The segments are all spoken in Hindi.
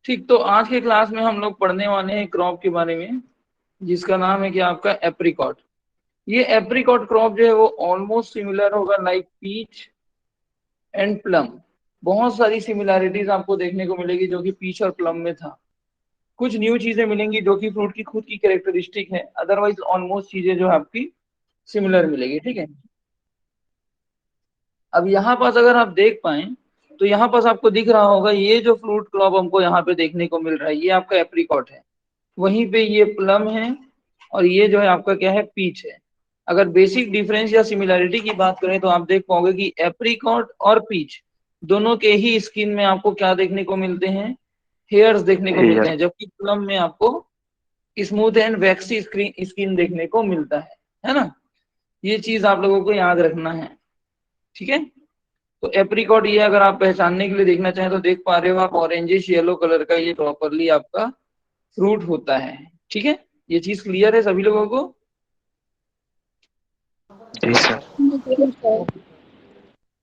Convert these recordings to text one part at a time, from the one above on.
ठीक, तो आज के क्लास में हम लोग पढ़ने वाले हैं क्रॉप के बारे में, जिसका नाम है कि आपका एप्रिकॉट। ये एप्रिकॉट क्रॉप जो है वो ऑलमोस्ट सिमिलर होगा लाइक पीच एंड प्लम। बहुत सारी सिमिलैरिटीज आपको देखने को मिलेगी जो कि पीच और प्लम में था। कुछ न्यू चीजें मिलेंगी जो कि फ्रूट की खुद की कैरेक्टरिस्टिक है, अदरवाइज ऑलमोस्ट चीजें जो है आपकी सिमिलर मिलेगी। ठीक है, अब यहाँ पास अगर आप देख पाए तो यहाँ पास आपको दिख रहा होगा ये जो फ्रूट क्रॉप हमको यहाँ पे देखने को मिल रहा है ये आपका एप्रिकॉट है, वहीं पे ये प्लम है और ये जो है आपका क्या है, पीच है। अगर बेसिक डिफरेंस या सिमिलैरिटी की बात करें तो आप देख पाओगे कि एप्रिकॉट और पीच दोनों के ही स्किन में आपको क्या देखने को मिलते हैं, हेयर्स देखने को मिलते हेयर। हैं, जबकि प्लम में आपको स्मूथ एंड वैक्सी स्किन देखने को मिलता है ना। ये चीज आप लोगों को याद रखना है। ठीक है, तो एप्रिकॉट ये अगर आप पहचानने के लिए देखना चाहें तो देख पा रहे हो आप, ऑरेंजिश येलो कलर का ये प्रॉपरली आपका फ्रूट होता है। ठीक है, ये चीज क्लियर है सभी लोगों को? जी सर। ओके,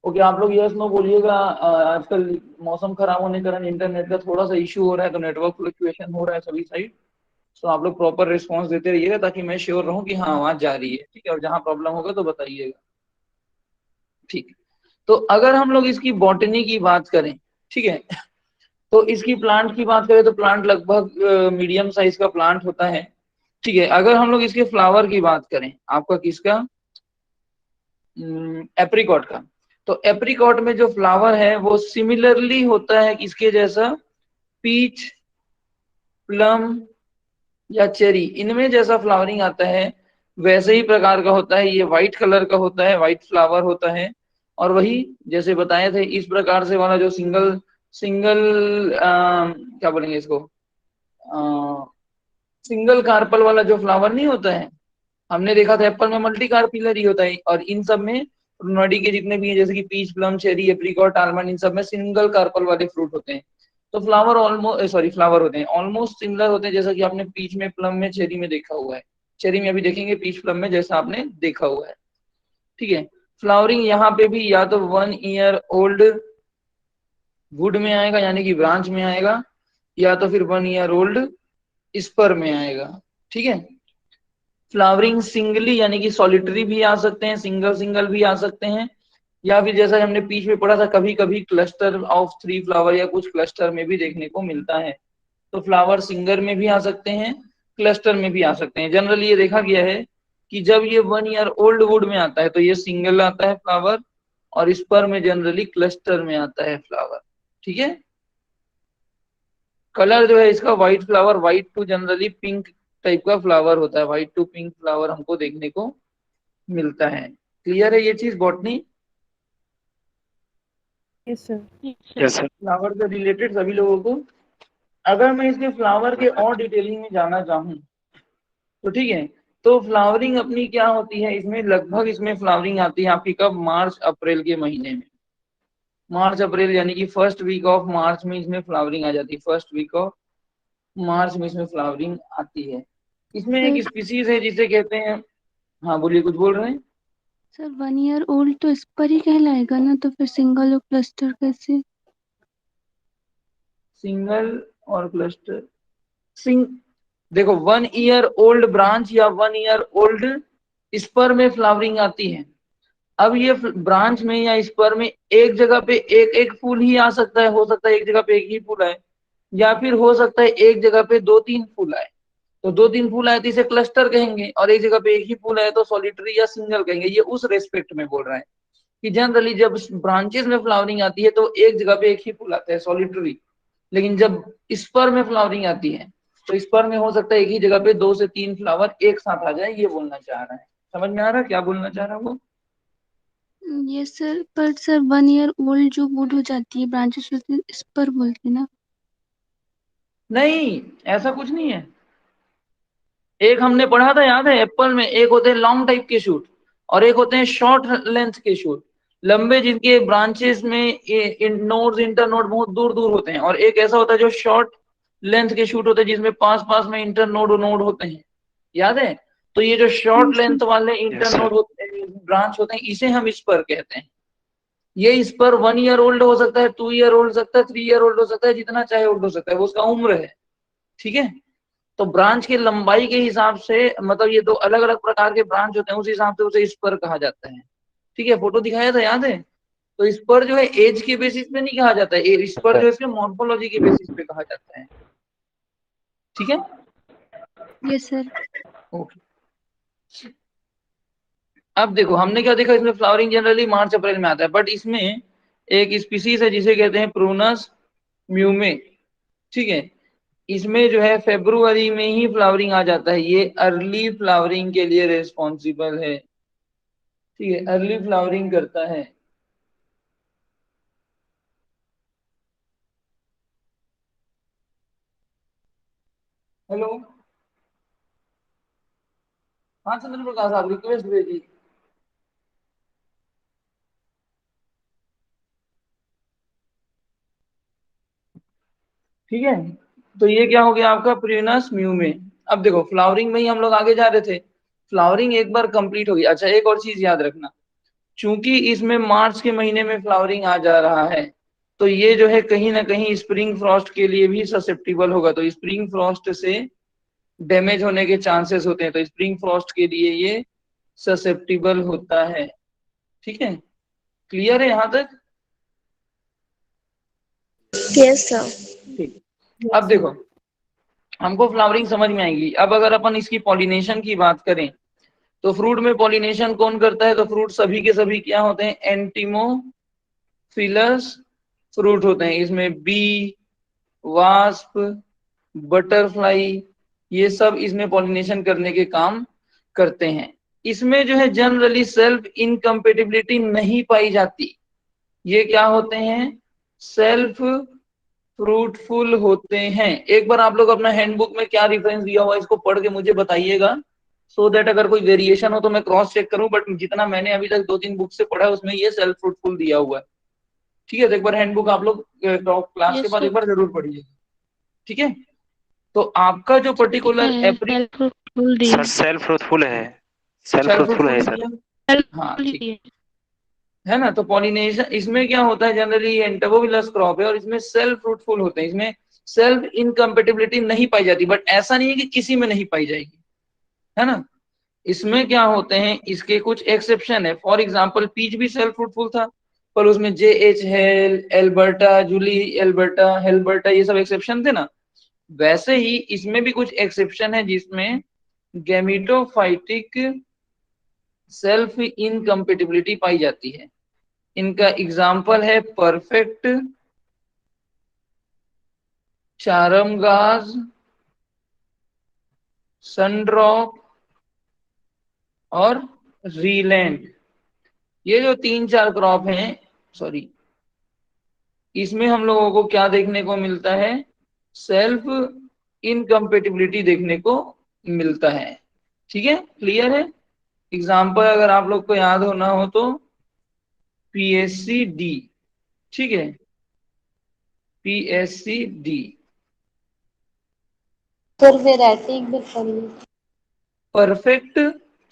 ओके, आप लोग यस नो बोलिएगा। आजकल मौसम खराब होने के कारण इंटरनेट का थोड़ा सा इशू हो रहा है, तो नेटवर्क फ्लक्चुएशन हो रहा है सभी साइड। तो आप लोग प्रॉपर रिस्पॉन्स देते रहिएगा ताकि मैं श्योर रहूं कि हाँ आवाज जा रही है। ठीक है, और जहां प्रॉब्लम होगा तो बताइएगा। ठीक, तो अगर हम लोग इसकी बॉटनी की बात करें, ठीक है, तो इसकी प्लांट की बात करें तो प्लांट लगभग मीडियम साइज का प्लांट होता है। ठीक है, अगर हम लोग इसके फ्लावर की बात करें, आपका किसका, एप्रिकॉट का, तो एप्रिकॉट में जो फ्लावर है वो सिमिलरली होता है किसके जैसा, पीच, प्लम या चेरी, इनमें जैसा फ्लावरिंग आता है वैसे ही प्रकार का होता है। ये व्हाइट कलर का होता है, व्हाइट फ्लावर होता है। और वही जैसे बताए थे इस प्रकार से वाला जो सिंगल सिंगल क्या बोलेंगे इसको, सिंगल कार्पल वाला जो फ्लावर नहीं होता है, हमने देखा था एप्पल में मल्टी कार्पिलर ही होता है, और इन सब में नडी के जितने भी हैं जैसे कि peach, plum, cherry, apricot, almond, इन सब में सिंगल कार्पल वाले फ्रूट होते हैं। तो फ्लावर ऑलमोस्ट सॉरी फ्लावर होते हैं ऑलमोस्ट सिमिलर होते हैं, जैसा कि आपने पीच में, प्लम में, चेरी में देखा हुआ है। चेरी में अभी देखेंगे, पीच प्लम में जैसा आपने देखा हुआ है। ठीक है, फ्लावरिंग यहाँ पे भी या तो 1 ईयर ओल्ड वुड में आएगा यानी कि ब्रांच में आएगा, या तो फिर 1 ईयर ओल्ड स्पर में आएगा। ठीक है, फ्लावरिंग सिंगली यानी कि सॉलिटरी भी आ सकते हैं, सिंगल सिंगल भी आ सकते हैं, या फिर जैसा हमने बीच में पढ़ा था कभी कभी क्लस्टर ऑफ 3 फ्लावर या कुछ क्लस्टर में भी देखने को मिलता है। तो फ्लावर सिंगर में भी आ सकते हैं, क्लस्टर में भी आ सकते हैं। जनरली ये देखा गया है कि जब ये 1 ईयर ओल्ड वुड में आता है तो ये सिंगल आता है फ्लावर, और स्पर में जनरली क्लस्टर में आता है फ्लावर। ठीक है, कलर जो है इसका white flower, white to generally pink type का फ्लावर होता है, व्हाइट टू पिंक फ्लावर हमको देखने को मिलता है। क्लियर है ये चीज botany? Yes sir. Yes sir. Flower से रिलेटेड सभी लोगों को। अगर मैं इसके फ्लावर के और डिटेलिंग में जाना चाहूँ तो ठीक है, तो फ्लावरिंग अपनी क्या होती है इसमें, लगभग इसमें फ्लावरिंग आती है आपकी कब, मार्च अप्रैल के महीने में। मार्च अप्रैल यानी कि फर्स्ट वीक ऑफ मार्च में इसमें फ्लावरिंग आ जाती है, फर्स्ट वीक ऑफ मार्च में इसमें फ्लावरिंग आती है। इसमें सर एक स्पीसीज है जिसे कहते हैं, हाँ बोलिए, कुछ बोल रहे हैं? सर 1 ईयर ओल्ड तो इस पर ही कहलाएगा ना, तो फिर सिंगल और क्लस्टर कैसे? सिंगल और क्लस्टर, सिंग देखो 1 ईयर ओल्ड ब्रांच या 1 ईयर ओल्ड स्पर में फ्लावरिंग आती है। अब ये ब्रांच में या स्पर में एक जगह पे एक एक फूल ही आ सकता है, हो सकता है एक जगह पे एक ही फूल आए, या फिर हो सकता है एक जगह पे 2-3 फूल आए। तो 2-3 फूल आए तो इसे क्लस्टर कहेंगे, और एक जगह पे एक ही फूल आए तो सॉलिटरी या सिंगल कहेंगे। ये उस रेस्पेक्ट में बोल रहा है कि जनरली जब ब्रांचेस में फ्लावरिंग आती है तो एक जगह पे एक ही फूल आता है, सॉलिटरी। लेकिन जब स्पर में फ्लावरिंग आती है तो स्पर में हो सकता है एक ही जगह पे 2 से 3 फ्लावर एक साथ आ जाए, ये बोलना चाह रहा है। समझ में आ रहा है क्या बोलना चाह रहा है वो? यस सर, पर सर 1 ईयर ओल्ड जो वुड हो जाती है, ब्रांचेस होती है, इस पर बोलते हैं ना? नहीं, ऐसा कुछ नहीं है। एक हमने पढ़ा था याद है, एप्पल में एक होते हैं लॉन्ग टाइप के शूट और एक होते हैं शॉर्ट लेंथ के शूट, लंबे जिनके ब्रांचेस में नोड्स, इंटर नोड बहुत दूर दूर होते हैं, और एक ऐसा होता है जो शॉर्ट लेंथ के शूट होते हैं जिसमें पास पास में इंटर नोड नोड होते हैं। याद है? तो ये जो शॉर्ट यस सर। लेंथ वाले इंटर यस सर। नोड होते हैं, ब्रांच होते हैं, इसे हम स्पर कहते हैं। ये स्पर 1 ईयर ओल्ड हो सकता है, 2 ईयर ओल्ड हो सकता है, 3 ईयर ओल्ड हो सकता है, जितना चाहे ओल्ड हो सकता है, वो उसका उम्र है। ठीक है, तो ब्रांच की लंबाई के हिसाब से, मतलब ये दो अलग अलग प्रकार के ब्रांच होते हैं, उस हिसाब से उसे स्पर कहा जाता है। ठीक है, फोटो दिखाया था, याद है? तो स्पर जो है एज के बेसिस पे नहीं कहा जाता है, स्पर जो है इसके मॉर्फोलॉजी के बेसिस पे कहा जाता है। ठीक है, यस सर। ओके। अब देखो हमने क्या देखा, इसमें फ्लावरिंग जनरली मार्च अप्रैल में आता है, बट इसमें एक स्पीसीज है जिसे कहते हैं प्रूनस म्यूमे। ठीक है, इसमें जो है फेब्रुवरी में ही फ्लावरिंग आ जाता है, ये अर्ली फ्लावरिंग के लिए रिस्पॉन्सिबल है। ठीक है, अर्ली फ्लावरिंग करता है। हेलो, हाँ चंद्र प्रकाश, आप रिक्वेस्ट भेजी। ठीक है, तो ये क्या हो गया आपका प्रियनस म्यू में। अब देखो फ्लावरिंग में ही हम लोग आगे जा रहे थे, फ्लावरिंग एक बार कंप्लीट हो गई। अच्छा, एक और चीज याद रखना, चूंकि इसमें मार्च के महीने में फ्लावरिंग आ जा रहा है, तो ये जो है कहीं ना कहीं स्प्रिंग फ्रॉस्ट के लिए भी ससेप्टिबल होगा, तो स्प्रिंग फ्रॉस्ट से डैमेज होने के चांसेस होते हैं, तो स्प्रिंग फ्रॉस्ट के लिए ये ससेप्टिबल होता है। ठीक है, क्लियर है यहाँ तक? Yes sir. ठीक, अब देखो हमको फ्लावरिंग समझ में आएगी। अब अगर अपन इसकी पॉलिनेशन की बात करें, तो फ्रूट में पॉलिनेशन कौन करता है? तो फ्रूट सभी के सभी क्या होते हैं? एंटीमोफिलस फ्रूट होते हैं। इसमें बी, वास्प, बटरफ्लाई, ये सब इसमें पॉलिनेशन करने के काम करते हैं। इसमें जो है जनरली सेल्फ इनकम्पेटिबिलिटी नहीं पाई जाती। ये क्या होते हैं? सेल्फ फ्रूटफुल होते हैं। एक बार आप लोग अपना हैंडबुक में क्या रेफरेंस दिया हुआ है इसको पढ़ के मुझे बताइएगा, सो दैट अगर कोई वेरिएशन हो तो मैं क्रॉस चेक करूं, बट जितना मैंने अभी तक 2-3 बुक से पढ़ा है उसमें ये सेल्फ फ्रूटफुल दिया हुआ है। ठीक है, तो एक बार हैंडबुक आप लोग क्लास के यस बाद सर। एक बार जरूर पढ़िएगा। ठीक है, तो आपका जो पर्टिकुलर एप्री सेल्फ फुल सर दिए। सेल्फ फ्रूटफुल है, सेल्फ सेल्फ फ्रूटफुल फ्रूटफुल है ही सर। दिया। हाँ सेल्फ ठीक दिए। है ना, तो पॉलिनेशन इसमें क्या होता है, जनरली ये एंटोबोविलस क्रॉप है और इसमें सेल्फ फ्रूटफुल होते हैं, इसमें सेल्फ इनकम्पेटिबिलिटी नहीं पाई जाती, बट ऐसा नहीं है कि किसी में नहीं पाई जाएगी, है ना। इसमें क्या होते हैं, इसके कुछ एक्सेप्शन है। फॉर एग्जांपल पीच भी सेल्फ फ्रूटफुल था, पर उसमें J H Hale, Elberta, Julie Elberta, Helberta, ये सब एक्सेप्शन थे ना। वैसे ही इसमें भी कुछ एक्सेप्शन है जिसमें गैमिटोफाइटिक सेल्फ इनकम्पेटिबिलिटी पाई जाती है। इनका एग्जाम्पल है परफेक्ट चारमगाज, सनड्रॉप और रीलैंड। ये जो 3-4 क्रॉप हैं, सॉरी, इसमें हम लोगों को क्या देखने को मिलता है? सेल्फ इनकम्पेटिबिलिटी देखने को मिलता है। ठीक है, क्लियर है? एग्जाम्पल अगर आप लोग को याद होना हो तो पीएससी डी। ठीक है, पीएससी डी, सर वैरायटी एक बार पढ़िए। परफेक्ट,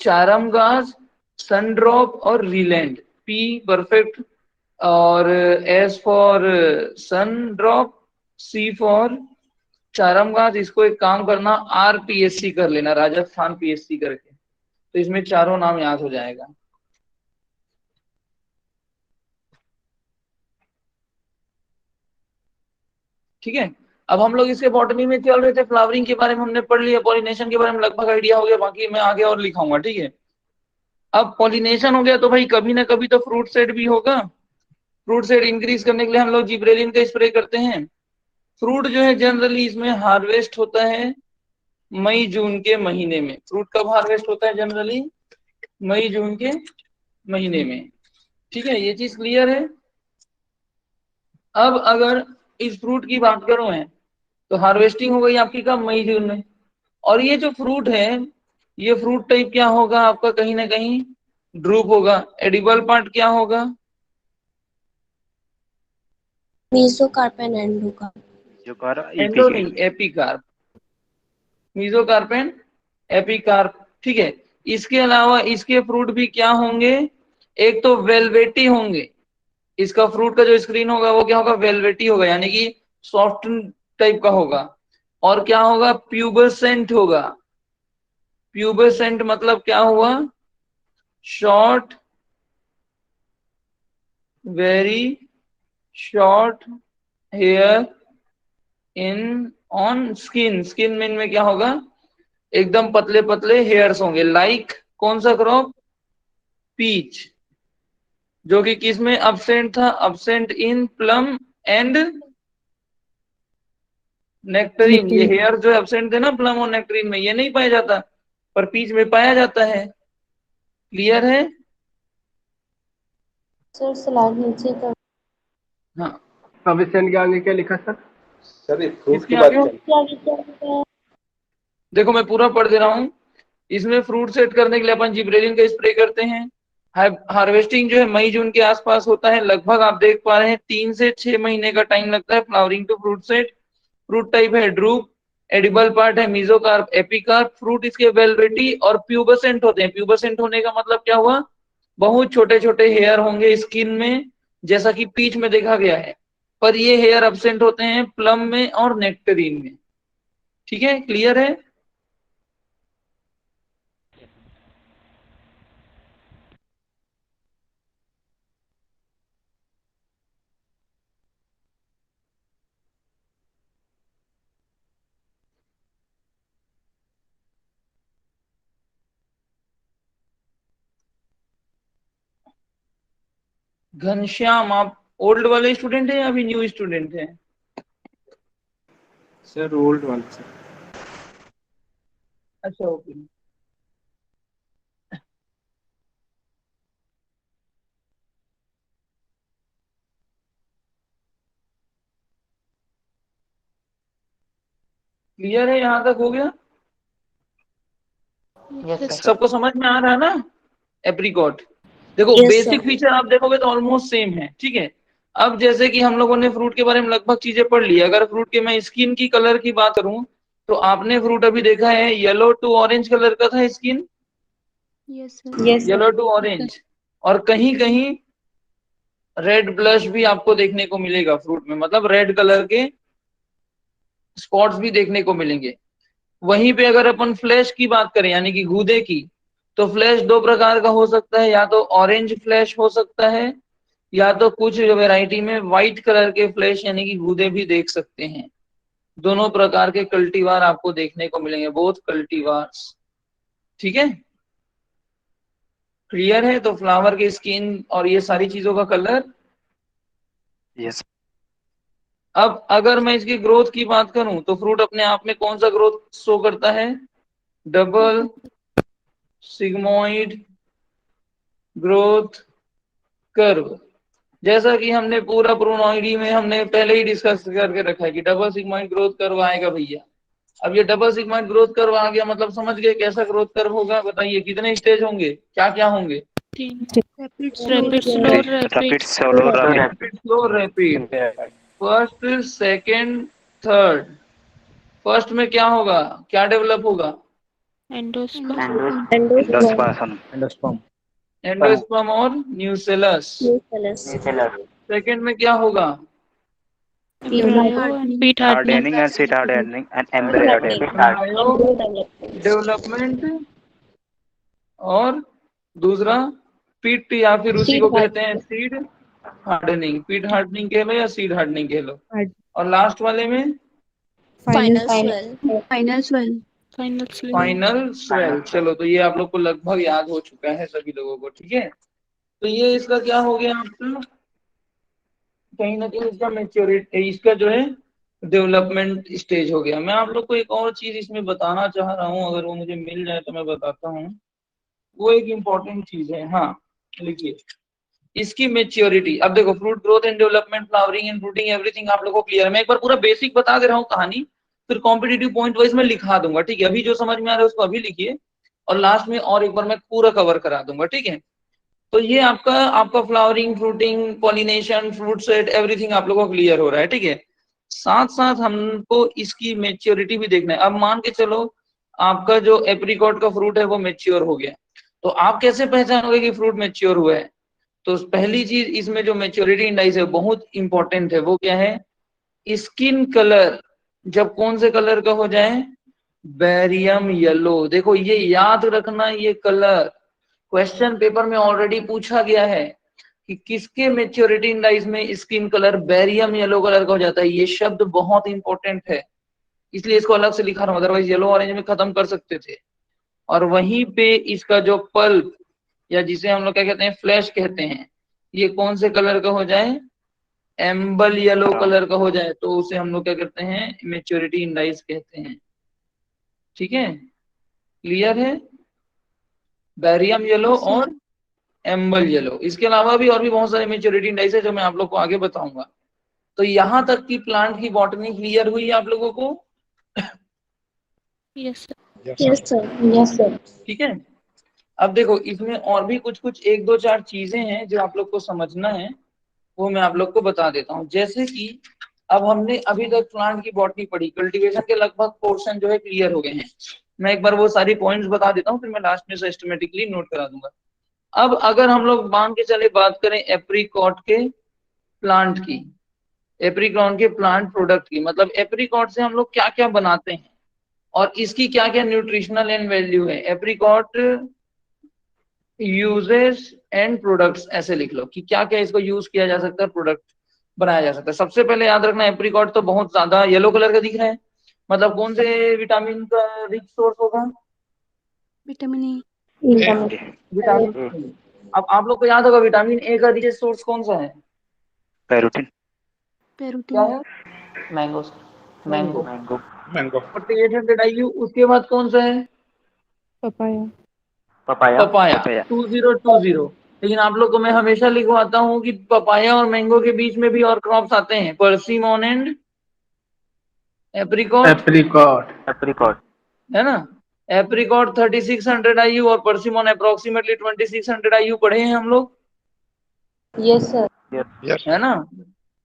चारमगाज, सनड्रॉप और रीलैंड। पी परफेक्ट, और S for sundrop, C for Charmagaz. इसको एक काम करना, आरपीएससी कर लेना, राजस्थान पीएससी करके, तो इसमें चारों नाम याद हो जाएगा। ठीक है, अब हम लोग इसके बॉटनी में चल रहे थे, फ्लावरिंग के बारे में हमने पढ़ लिया, पॉलिनेशन के बारे में लगभग आइडिया हो गया, बाकी मैं आगे और लिखाऊंगा। ठीक है, अब पॉलिनेशन हो गया तो भाई कभी ना कभी तो फ्रूट सेट भी होगा। फ्रूट सेट इंक्रीज करने के लिए हम लोग जिब्रेलिन का स्प्रे करते हैं। फ्रूट जो है जनरली इसमें हार्वेस्ट होता है मई जून के महीने में। फ्रूट कब हार्वेस्ट होता है? जनरली मई जून के महीने में। ठीक है, ये चीज क्लियर है? अब अगर इस फ्रूट की बात करूं मैं, तो हार्वेस्टिंग हो गई आपकी कब? मई जून में। और ये जो फ्रूट है, ये फ्रूट टाइप क्या होगा आपका? कहीं ना कहीं ड्रूप होगा। एडिबल पार्ट क्या होगा? मीसोकार्प एंड एंडोकार्प। जो कर ईपी एंडो के नहीं, एपिकार्प। मीजोकार्पेन, एपिकार्प। ठीक है, इसके अलावा इसके फ्रूट भी क्या होंगे? एक तो वेलवेटी होंगे, इसका फ्रूट का जो स्क्रीन होगा वो क्या होगा, वेलवेटी होगा, यानी कि सॉफ्ट टाइप का होगा। और क्या होगा, प्यूबरसेंट होगा। प्यूबरसेंट मतलब क्या हुआ, short, very short here in on skin. Skin में इनमें क्या होगा, एकदम पतले पतले हेयर्स होंगे। लाइक कौन सा क्रॉप, पीच, जो कि किस में अब्सेंट था, अब्सेंट इन प्लम एंड नेक्टरीन। ये हेयर जो एब्सेंट थे ना प्लम और नेक्टरीन में, ये नहीं पाया जाता, पर पीच में पाया जाता है। क्लियर है? सर स्लाइड नीचे कर। हाँ, ऑप्शन के आगे क्या लिखा सर? सर ये फ्रूट किसके की बात आगे? चल देखो मैं पूरा पढ़ दे रहा हूँ। इसमें फ्रूट सेट करने के लिए अपन जिब्रेलिन का स्प्रे करते हैं। हार्वेस्टिंग जो है मई जून के आसपास होता है। लगभग आप देख पा रहे हैं 3 से 6 महीने का टाइम लगता है flowering to fruit set. Fruit type है ड्रूप, एडिबल पार्ट है मीजोकार्प, एपिकार्प। फ्रूट इसके वेलवेटी और प्यूबसेंट होते हैं। प्यूबसेंट होने का मतलब क्या हुआ, बहुत छोटे छोटे हेयर होंगे स्किन में, जैसा कि पीच में देखा गया है। पर ये हेयर एब्सेंट होते हैं प्लम में और नेक्टरीन में। ठीक है, क्लियर है? घनश्याम, आप ओल्ड वाले स्टूडेंट हैं या अभी न्यू स्टूडेंट हैं? Sir old one sir. अच्छा, ओके। क्लियर है, यहां तक हो गया? सबको समझ में आ रहा है ना? एप्रिकॉट, देखो Yes, बेसिक sir. फीचर आप देखोगे तो ऑलमोस्ट सेम है। ठीक है, अब जैसे कि हम लोगों ने फ्रूट के बारे में लगभग चीजें पढ़ ली। अगर फ्रूट के मैं स्किन की कलर की बात करूं, तो आपने फ्रूट अभी देखा है येलो टू ऑरेंज कलर का था skin, yes sir. Yes, sir. Yellow to orange. और कहीं कहीं रेड ब्लश भी आपको देखने को मिलेगा फ्रूट में, मतलब रेड कलर के स्पॉट्स भी देखने को मिलेंगे। वहीं पे अगर अपन फ्लैश की बात करें, यानी कि गूदे की, तो फ्लैश दो प्रकार का हो सकता है। या तो ऑरेंज फ्लैश हो सकता है, या तो कुछ वैरायटी में व्हाइट कलर के फ्लैश यानी कि गूदे भी देख सकते हैं। दोनों प्रकार के कल्टीवार आपको देखने को मिलेंगे, बोथ कल्टीवार्स। ठीक है, क्लियर है? तो फ्लावर की स्किन और ये सारी चीजों का कलर। यस अब अगर मैं इसकी ग्रोथ की बात करूं, तो फ्रूट अपने आप में कौन सा ग्रोथ शो करता है, डबल सिग्मोइड ग्रोथ कर्व। जैसा कि हमने पूरा प्रोनोइडी में हमने पहले ही डिस्कस करके रखा है कि डबल सिग्मोइड ग्रोथ कर्व आएगा भैया। अब ये डबल सिग्मोइड ग्रोथ कर्व आ गया, मतलब समझ गए कैसा ग्रोथ कर्व होगा? बताइए कितने स्टेज होंगे, क्या क्या होंगे? Rapid slow rapid slow rapid rapid, slow, rapid, first, second, third. First में क्या होगा, क्या डेवलप होगा? एंडोस्पर्म। एंडोस्पर्म एंडोस्पर्म और न्यूसेलस। Yes, सेकंड में क्या होगा? पीट hardening. Hardening and seat hardening and embryo embryo development. और दूसरा पीट, या फिर उसी को कहते हैं सीड हार्डनिंग। पीट हार्डनिंग कह लो या सीड हार्डनिंग कह लो। और लास्ट वाले में Final swell. Final swell. Final swell. चलो, तो ये आप लोग को लगभग याद हो चुका है सभी लोगों को। ठीक है, तो ये इसका क्या हो गया आपका, कहीं ना कहीं इसका मैच्योरिटी, इसका जो है डेवलपमेंट स्टेज हो गया। मैं आप लोग को एक और चीज इसमें बताना चाह रहा हूँ, अगर वो मुझे मिल जाए तो मैं बताता हूँ। वो एक इम्पोर्टेंट चीज है। हाँ, लिखिए इसकी मेच्योरिटी। अब देखो, fruit growth and development, flowering and fruiting, everything आप लोगों को क्लियर है। मैं एक बार पूरा बेसिक बता दे रहा हूँ कहानी, फिर कॉम्पिटिटिव पॉइंट वाइज में लिखा दूंगा। ठीक है, अभी जो समझ में आ रहा है उसको अभी लिखिए, और लास्ट में और एक बार मैं पूरा कवर करा दूंगा। ठीक है, तो ये आपका आपका flowering, fruiting, pollination, fruit set, everything आप लोगों को क्लियर हो रहा है। ठीक है, साथ साथ हमको इसकी मेच्योरिटी भी देखना है। अब मान के चलो आपका जो एप्रिकॉट का फ्रूट है वो मेच्योर हो गया, तो आप कैसे पहचानोगे कि फ्रूट मेच्योर हुआ है? तो पहली चीज इसमें जो मैच्योरिटी इंडाइस है बहुत इंपॉर्टेंट है, वो क्या है, स्किन कलर जब कौन से कलर का हो जाए, बेरियम येलो। देखो ये याद रखना, ये कलर क्वेश्चन पेपर में ऑलरेडी पूछा गया है कि किसके मैच्योरिटी इंडाइस में skin colour barium yellow colour का हो जाता है। ये शब्द बहुत इंपॉर्टेंट है, इसलिए इसको अलग से लिखा रहा हूं, अदरवाइज येलो ऑरेंज में खत्म कर सकते थे। और वहीं पे इसका जो पल्प या जिसे हम लोग क्या कहते हैं, फ्लैश कहते हैं, ये कौन से कलर का हो जाए, एम्बल येलो कलर का हो जाए, तो उसे हम लोग क्या कहते हैं, मैच्योरिटी इंडाइस कहते हैं। ठीक है, क्लियर है, बेरियम येलो Yes, sir. और एम्बल येलो। इसके अलावा भी और भी बहुत सारे मैच्योरिटी इंडाइस है जो मैं आप लोग को आगे बताऊंगा। तो यहां तक की प्लांट की बॉटनी क्लियर हुई आप लोगों को? Yes, sir. Yes, sir. Yes, sir. ठीक है, अब देखो इसमें और भी कुछ कुछ एक दो चार चीजें हैं जो आप लोग को समझना है, वो मैं आप लोग को बता देता हूँ। जैसे कि अब हमने अभी तक प्लांट की बॉटनी पढ़ी, कल्टीवेशन के लगभग पोर्शन जो है क्लियर हो गए हैं। मैं एक बार वो सारी पॉइंट्स बता देता हूँ, फिर मैं लास्ट में सिस्टमेटिकली नोट करा दूंगा। अब अगर हम लोग मान के चले बात करें एप्रीकॉट के प्लांट की, एप्रीकॉट के प्लांट प्रोडक्ट की, मतलब एप्रीकॉट से हम लोग क्या क्या बनाते हैं और इसकी क्या क्या न्यूट्रिशनल एंड वैल्यू है। एप्रीकॉट यूजेस एंड प्रोडक्ट्स ऐसे लिख लो कि क्या क्या इसको यूज किया जा सकता है, प्रोडक्ट बनाया जा सकता है। सबसे पहले याद रखना एप्रीकॉट तो बहुत ज्यादा येलो कलर का दिख रहा है, मतलब कौन से विटामिन का रिच सोर्स होगा, Vitamin E. Vitamin A. अब आप लोग को याद होगा विटामिन ए का रिच सोर्स कौन सा है, पैरोटीन। क्या Perotin. है, mango mango. Mango. Mango 4800 IU। उसके बाद कौन सा है, पपाया पपाया पपाया। 2020। लेकिन आप लोग को मैं हमेशा लिखवाता हूँ कि पपाया और मैंगो के बीच में भी और क्रॉप्स आते हैं, persimmon and apricot, apricot apricot. है ना। एप्रिकॉट 3600 IU और पर्सिमोन अप्रोक्सीमेटली 2600 IU पढ़े हैं हम लोग, Yes, sir. यस है ना।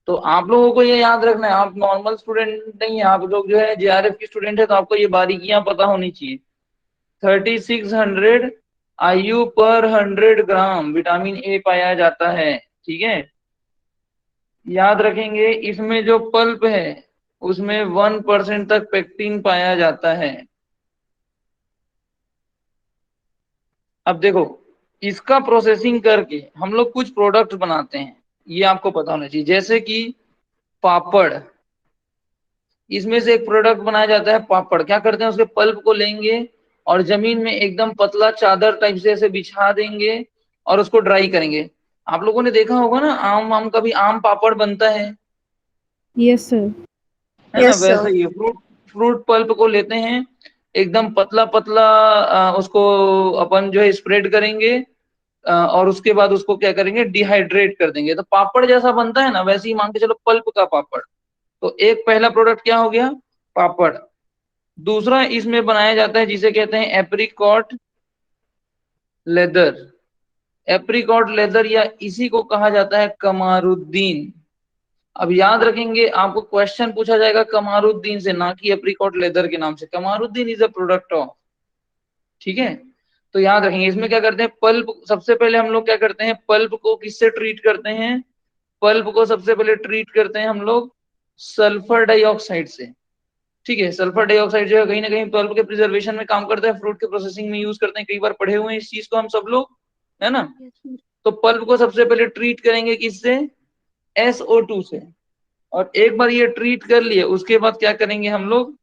तो आप लोगों को ये याद रखना है, आप नॉर्मल स्टूडेंट नहीं है, आप लोग जो है JRF की स्टूडेंट है, तो आपको ये बारीकियां पता होनी चाहिए। 3600 IU पर 100 ग्राम विटामिन ए पाया जाता है। ठीक है, याद रखेंगे इसमें जो पल्प है उसमें 1% तक पेक्टिन पाया जाता है। अब देखो इसका प्रोसेसिंग करके हम लोग कुछ प्रोडक्ट बनाते हैं, ये आपको पता होना चाहिए। जैसे कि पापड़, इसमें से एक प्रोडक्ट बनाया जाता है पापड़। क्या करते हैं, उसके पल्प को लेंगे और जमीन में एकदम पतला चादर टाइप से ऐसे बिछा देंगे और उसको ड्राई करेंगे। आप लोगों ने देखा होगा ना, आम का भी आम पापड़ बनता है यस सर। है ना। Yes, sir. वैसे ही फ्रूट फ्रूट पल्प को लेते हैं, एकदम पतला पतला उसको अपन जो है स्प्रेड करेंगे और उसके बाद उसको क्या करेंगे, डिहाइड्रेट कर देंगे, तो पापड़ जैसा बनता है ना। वैसे ही मान के चलो पल्प का पापड़। तो एक पहला प्रोडक्ट क्या हो गया, पापड़। दूसरा इसमें बनाया जाता है जिसे कहते हैं एप्रिकॉट लेदर। एप्रिकॉट लेदर या इसी को कहा जाता है कमारुद्दीन। अब याद रखेंगे आपको क्वेश्चन पूछा जाएगा कमारुद्दीन से, ना कि एप्रिकॉट लेदर के नाम से। कमारुद्दीन इज अ प्रोडक्ट ऑफ, ठीक है। तो याद रखेंगे इसमें क्या करते हैं, पल्प सबसे पहले हम लोग क्या करते हैं, पल्प को किससे ट्रीट करते हैं, पल्प को सबसे पहले ट्रीट करते हैं हम लोग सल्फर डाइऑक्साइड से। ठीक है, सल्फर डाइऑक्साइड जो है कहीं ना कहीं पल्प के प्रिजर्वेशन में काम करता है, फ्रूट के प्रोसेसिंग में यूज करते हैं, कई बार पढ़े हुए हैं इस चीज को हम सब लोग, है ना। Yes, sir. तो पल्प को सबसे पहले ट्रीट करेंगे किससे, SO2 से। और एक बार ये ट्रीट कर लिए उसके बाद क्या करेंगे हम लोग,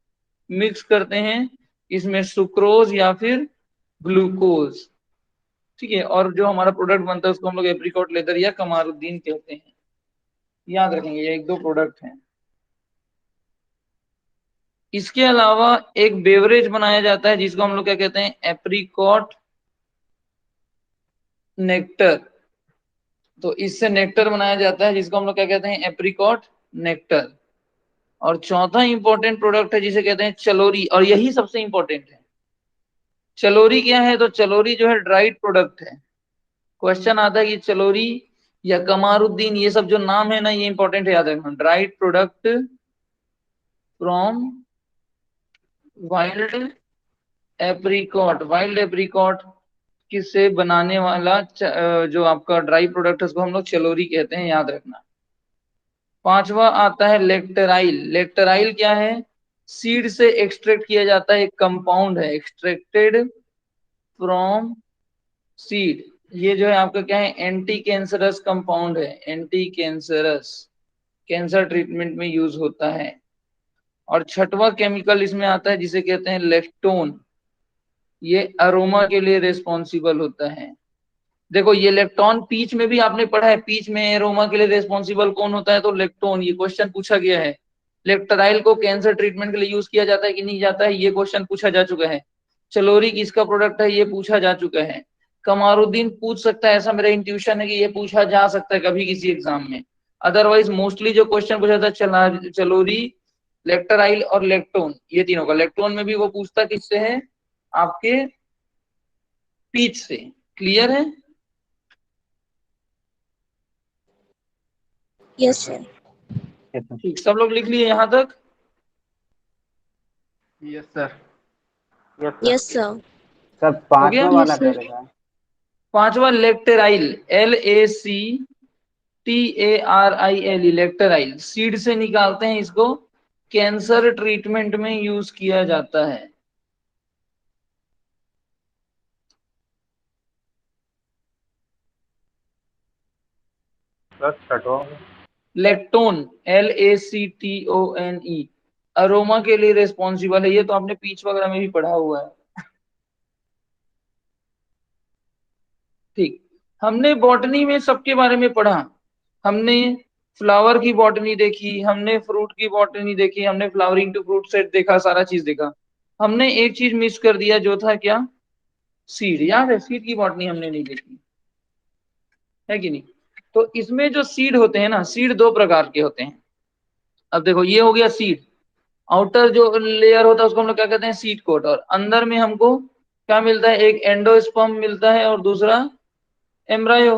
मिक्स करते हैं इसमें सुक्रोज या फिर ग्लूकोज। ठीक है, और जो हमारा प्रोडक्ट बनता है उसको हम लोग एप्रिकॉट लेदर या कमारुद्दीन कहते हैं। याद रखेंगे ये एक दो प्रोडक्ट हैं। इसके अलावा एक बेवरेज बनाया जाता है जिसको हम लोग क्या कहते हैं, एप्रिकॉट नेक्टर। तो इससे नेक्टर बनाया जाता है जिसको हम लोग क्या कहते हैं, एप्रिकॉट नेक्टर। और चौथा इंपॉर्टेंट प्रोडक्ट है जिसे कहते हैं चलोरी, और यही सबसे इंपॉर्टेंट है। चलोरी क्या है, तो चलोरी जो है ड्राइड प्रोडक्ट है। क्वेश्चन आता है कि चलोरी या कमारुद्दीन, ये सब जो नाम है ना, ये इंपॉर्टेंट है, याद रखना। Dried product from wild apricot, wild apricot किससे बनाने वाला जो आपका ड्राई प्रोडक्ट है उसको हम लोग चलोरी कहते हैं, याद रखना। पांचवा आता है लेक्टराइल। लेक्टराइल क्या है? सीड से एक्सट्रैक्ट किया जाता है, एक कंपाउंड है, एक्सट्रैक्टेड फ्रॉम सीड। ये जो है आपका क्या है? एंटी कैंसरस कंपाउंड है, एंटी कैंसरस, कैंसर ट्रीटमेंट में यूज होता है। और छठवां केमिकल इसमें आता है जिसे कहते हैं लेक्टोन। ये अरोमा के लिए रिस्पॉन्सिबल होता है। देखो ये लेक्टोन पीच में भी आपने पढ़ा है, पीच में एरोमा के लिए रिस्पॉन्सिबल कौन होता है? तो लेक्टोन। ये क्वेश्चन पूछा गया है। लेक्टराइल को कैंसर ट्रीटमेंट के लिए यूज किया जाता है कि नहीं जाता है? ये क्वेश्चन पूछा जा चुका है। चलोरी किसका प्रोडक्ट है? ये पूछा जा चुका है। कमारुद्दीन पूछ सकता है, ऐसा मेरा इंट्यूशन है कि ये पूछा जा सकता है कभी किसी एग्जाम में। अदरवाइज मोस्टली जो क्वेश्चन पूछा था चलोरी, लेक्टराइल और लेक्टोन, ये तीनों का। लेक्टोन में भी वो पूछता किससे है? आपके पीच से। क्लियर है? Yes, sir. ठीक, सब लोग लिख लिए यहाँ तक? Yes sir. Yes, sir. Sir हो पांचवा गया? वाला Yes, कह sir. रहे थे। पांचवा लेक्टेराइल, LACTARIL, लेक्टेराइल। सीड से निकालते हैं इसको, कैंसर ट्रीटमेंट में यूज किया जाता है। सर छठवा लेक्टोन, LACTONE, अरोमा के लिए रिस्पॉन्सिबल है। ये तो आपने पीच वगैरह में भी पढ़ा हुआ है। ठीक, हमने बॉटनी में सबके बारे में पढ़ा। हमने फ्लावर की बॉटनी देखी, हमने फ्रूट की बॉटनी देखी, हमने फ्लावरिंग टू फ्रूट सेट देखा, सारा चीज देखा। हमने एक चीज मिस कर दिया, जो था क्या? सीड। याद है? सीड की बॉटनी हमने नहीं देखी है कि नहीं? तो इसमें जो सीड होते हैं ना, सीड दो प्रकार के होते हैं। अब देखो ये हो गया सीड। आउटर जो लेयर होता है उसको हम लोग क्या कहते हैं? Seed coat. और अंदर में हमको क्या मिलता है? एक एंडोस्पर्म मिलता है और दूसरा एम्ब्रायो,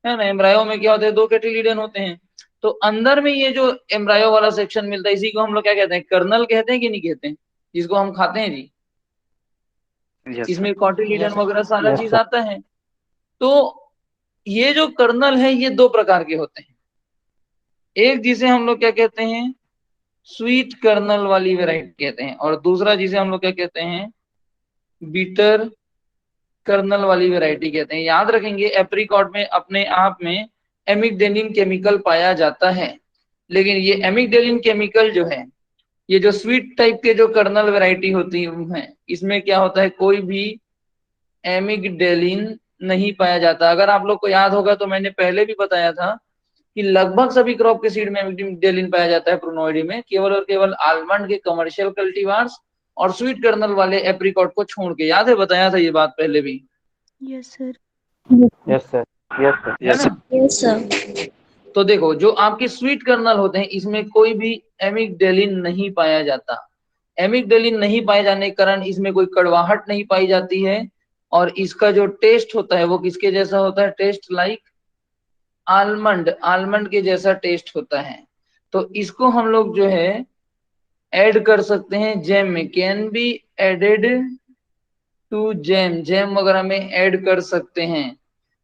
है ना? एम्ब्रायो में क्या होते हैं? दो कैटिलिडन होते हैं। तो अंदर में ये जो एम्ब्रायो वाला सेक्शन मिलता है, इसी को हम लोग क्या कहते हैं? कर्नल कहते हैं कि नहीं कहते हैं? जिसको हम खाते हैं जी। Yes, sir. इसमें कॉटिलिडन वगैरह सारा यस चीज सर। आता है। तो ये जो कर्नल है ये दो प्रकार के होते हैं। एक जिसे हम लोग क्या कहते हैं? स्वीट कर्नल वाली वेराइटी कहते हैं, और दूसरा जिसे हम लोग क्या कहते हैं? बीटर कर्नल वाली वैरायटी कहते हैं। याद रखेंगे, एप्रिकॉट में अपने आप में एमिगडेलिन केमिकल पाया जाता है, लेकिन ये एमिगडेलिन केमिकल जो है, ये जो स्वीट टाइप के जो कर्नल वैरायटी होती है, इसमें क्या होता है? कोई भी एमिगडेलिन नहीं पाया जाता। अगर आप लोग को याद होगा तो मैंने पहले भी बताया था कि लगभग सभी क्रॉप के सीड में एमिगडेलिन पाया जाता है प्रोनोइडी में, केवल और केवल आलमंड के कमर्शियल कल्टीवार्स और स्वीट कर्नल वाले एप्रिकॉट को छोड़ के। याद है? बताया था ये बात पहले भी, Yes, sir. Yes sir. Yes sir. है Yes, ना? sir. Yes, sir. तो देखो जो आपके स्वीट कर्नल होते हैं इसमें कोई भी एमिगडेलिन नहीं पाया जाता। एमिगडेलिन नहीं पाए जाने के कारण इसमें कोई कड़वाहट नहीं पाई जाती है, और इसका जो टेस्ट होता है वो किसके जैसा होता है? टेस्ट लाइक आलमंड, आलमंड के जैसा टेस्ट होता है। तो इसको हम लोग जो है ऐड कर सकते हैं जैम में, can be added to jam, jam वगैरह में ऐड कर सकते हैं।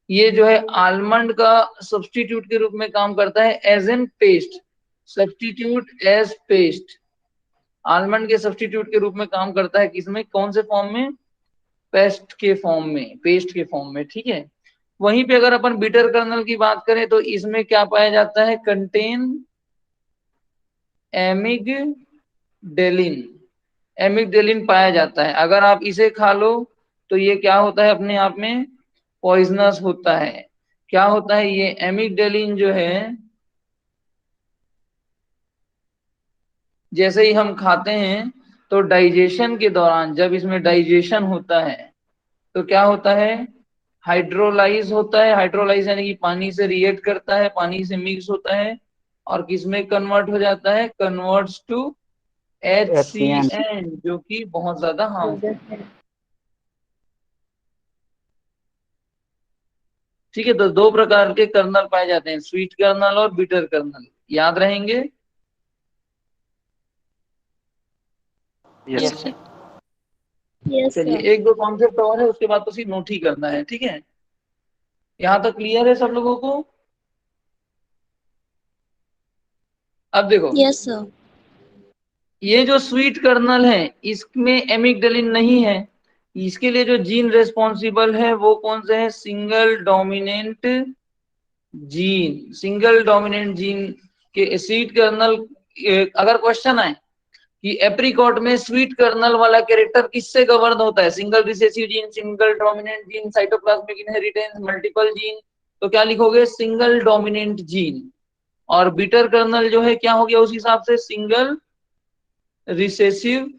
ये जो है आलमंड का सब्स्टिट्यूट के रूप में काम करता है, as an paste, substitute as paste. Almond के सब्स्टिट्यूट के रूप में काम करता है, किसमें? कौन से फॉर्म में? पेस्ट के फॉर्म में, पेस्ट के फॉर्म में। ठीक है। वहीं पे अगर अपन बीटर कर्नल की बात करें तो इसमें क्या पाया जाता है? कंटेन एमिगडेलिन, एमिगडेलिन पाया जाता है। अगर आप इसे खा लो तो ये क्या होता है? अपने आप में पॉइजनस होता है। क्या होता है? ये एमिगडेलिन जो है, जैसे ही हम खाते हैं तो डाइजेशन के दौरान, जब इसमें डाइजेशन होता है तो क्या होता है? हाइड्रोलाइज होता है। हाइड्रोलाइज यानी कि पानी से रिएक्ट करता है, पानी से मिक्स होता है, और किसमें कन्वर्ट हो जाता है? Converts to HCN। HCN, जो कि बहुत ज्यादा हार्मफुल। ठीक है। तो दो प्रकार के कर्नल पाए जाते हैं, स्वीट कर्नल और बिटर कर्नल। याद रहेंगे? Yes, Yes, sir. sir. Yes, चलिए sir. एक दो कॉन्सेप्ट और है, उसके बाद तो सिर्फ नोट ही करना है, ठीक है। यहाँ तक क्लियर है सब लोगों को? अब देखो, Yes, sir. ये जो स्वीट कर्नल है इसमें एमिग्डालिन नहीं है। इसके लिए जो जीन रेस्पॉन्सिबल है वो कौन से है? Single dominant gene. Single dominant gene के स्वीट कर्नल, अगर क्वेश्चन आए कि एप्रिकॉट में स्वीट कर्नल वाला कैरेक्टर किससे गवर्न होता है? Single recessive gene, single dominant gene, cytoplasmic inheritance, multiple gene, तो क्या लिखोगे? Single dominant gene. और बीटर कर्नल जो है क्या हो गया उस हिसाब से? Single recessive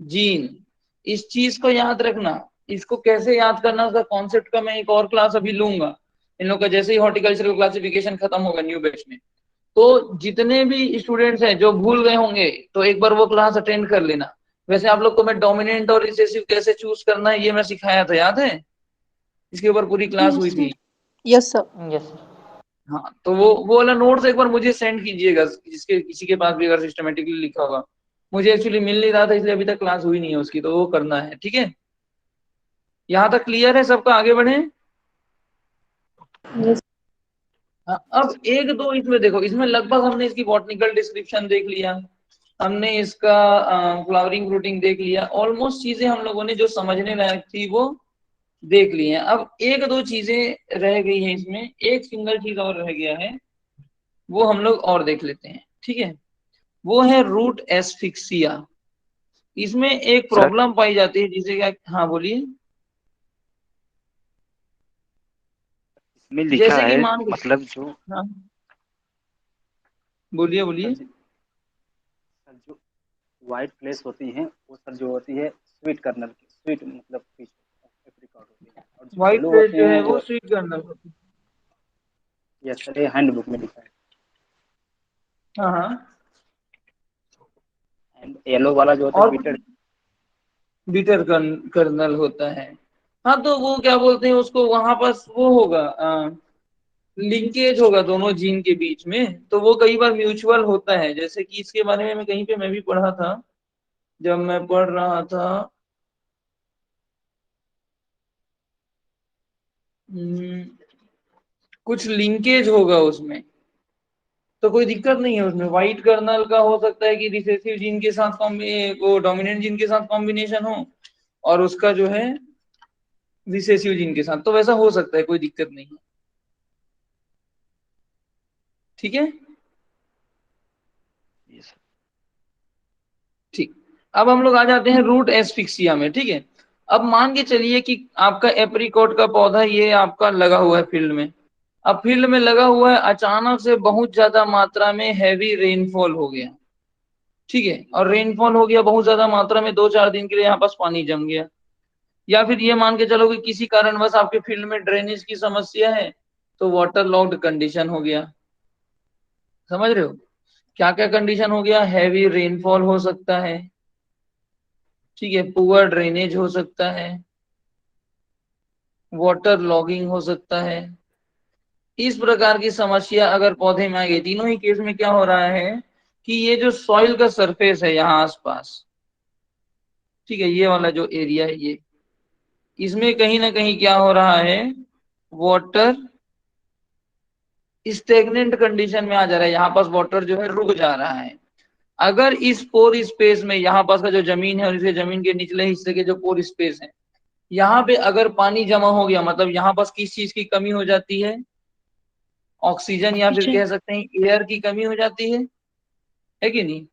gene. इस चीज को याद रखना। इसको कैसे याद करना, उसका कॉन्सेप्ट का मैं एक और क्लास अभी लूंगा इन लोग का, जैसे ही हॉर्टिकल्चरल क्लासिफिकेशन खत्म होगा न्यू बैच में। तो जितने भी स्टूडेंट्स हैं जो भूल गए होंगे तो एक बार वो क्लास अटेंड कर लेना। वैसे आप लोग को मैं डोमिनेंट और रिसेसिव कैसे चूज करना है ये मैं सिखाया था, याद है? इसके ऊपर पूरी क्लास हुई थी। Yes, sir. Yes. हाँ, तो वो वाला नोट्स एक बार मुझे सेंड कीजिएगा, जिसके किसी के पास भी अगर सिस्टमेटिकली लिखा होगा। मुझे एक्चुअली मिल नहीं रहा था इसलिए अभी तक क्लास हुई नहीं है उसकी, तो वो करना है, ठीक है। यहाँ तक क्लियर है सबका? आगे बढ़े। Yes. हाँ, अब एक दो इसमें देखो, इसमें लगभग हमने इसकी बॉटनिकल डिस्क्रिप्शन देख लिया, हमने इसका फ्लावरिंग फ्रूटिंग देख लिया, ऑलमोस्ट चीजें हम लोगों ने जो समझने लायक थी वो देख ली हैं। अब एक दो चीजें रह गई हैं इसमें, एक सिंगल चीज और रह गया है, वो हम लोग और देख लेते हैं, ठीक है। वो है रूट एस्फिक्सिया। इसमें एक सर प्रॉब्लम पाई जाती है जिसे क्या, हाँ बोलिए। इसमें लिखा जैसे कि है मान लो, मतलब जो हाँ बोलिए सर बोलिए। सर जो व्हाइट फ्लेश होती हैं वो सर जो होती है स्वीट कर्नल की, स्वीट मतलब एप्रिकॉट होती है, और जो व्हाइट येलो प्लेट होते जो हैं है वो वो स्वीट कर्नल होती ये सर ये हैंड बुक में लिखा है। है। हाँ हाँ। एंड येलो वाला जो होता है और बिटर। बीटर कर्नल होता है। हाँ, तो वो क्या बोलते हैं उसको, वहां पास वो होगा, लिंकेज होगा दोनों जीन के बीच में, तो वो कई बार म्यूचुअल होता है। जैसे कि इसके बारे में मैं कहीं पे मैं भी पढ़ा था, जब मैं पढ़ रहा था, कुछ लिंकेज होगा उसमें, तो कोई दिक्कत नहीं है उसमें। व्हाइट कर्नल का हो सकता है कि रिसेसिव जीन के साथ वो डोमिनेंट जीन के साथ कॉम्बिनेशन हो, और उसका जो है रिसेसिव जीन के साथ, तो वैसा हो सकता है, कोई दिक्कत नहीं है, ठीक है। ठीक, अब हम लोग आ जाते हैं रूट एस्फिक्सिया में, ठीक है। अब मान के चलिए कि आपका एप्रिकॉट का पौधा ये आपका लगा हुआ है फील्ड में। अब फील्ड में लगा हुआ है, अचानक से बहुत ज्यादा मात्रा में हैवी रेनफॉल हो गया, ठीक है। और रेनफॉल हो गया बहुत ज्यादा मात्रा में, 2-4 दिन के लिए यहाँ पास पानी जम गया। या फिर ये मान के चलो कि किसी कारणवश आपके फील्ड में ड्रेनेज की समस्या है, तो वाटर लॉक्ड कंडीशन हो गया। समझ रहे हो क्या क्या कंडीशन हो गया? हैवी रेनफॉल हो सकता है, ठीक है, पुअर ड्रेनेज हो सकता है, वाटर लॉगिंग हो सकता है। इस प्रकार की समस्या अगर पौधे में आ गई, तीनों ही केस में क्या हो रहा है कि ये जो सॉइल का सरफेस है यहाँ आसपास, ठीक है, ये वाला जो एरिया है ये, इसमें कहीं ना कहीं क्या हो रहा है, वाटर स्टेगनेंट कंडीशन में आ जा रहा है, यहाँ पास वाटर जो है रुक जा रहा है। अगर इस पोर स्पेस में, यहाँ पास का जो जमीन है और इसके जमीन के निचले हिस्से के जो पोर स्पेस है, यहाँ पे अगर पानी जमा हो गया, मतलब यहाँ पास किस चीज की कमी हो जाती है? ऑक्सीजन, या फिर कह सकते हैं एयर की कमी हो जाती है कि नहीं?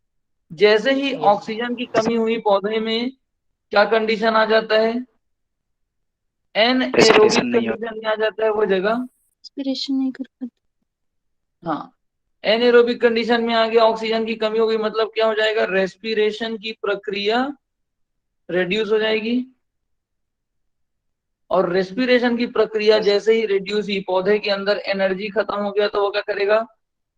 जैसे ही ऑक्सीजन की कमी हुई पौधे में, क्या कंडीशन आ जाता है? रेस्पिरेशन एनएरोबिक नहीं हो। कंडीशन में आ जाता है वो जगह। इंस्पिरेशन नहीं कर पाते। हाँ, एनएरोबिक कंडीशन में आ गया, ऑक्सीजन की कमी हो गई, मतलब क्या हो जाएगा? रेस्पिरेशन की प्रक्रिया रिड्यूस हो जाएगी। और रेस्पिरेशन की प्रक्रिया जैसे ही रिड्यूस हुई, पौधे के अंदर एनर्जी खत्म हो गया, तो वो क्या करेगा?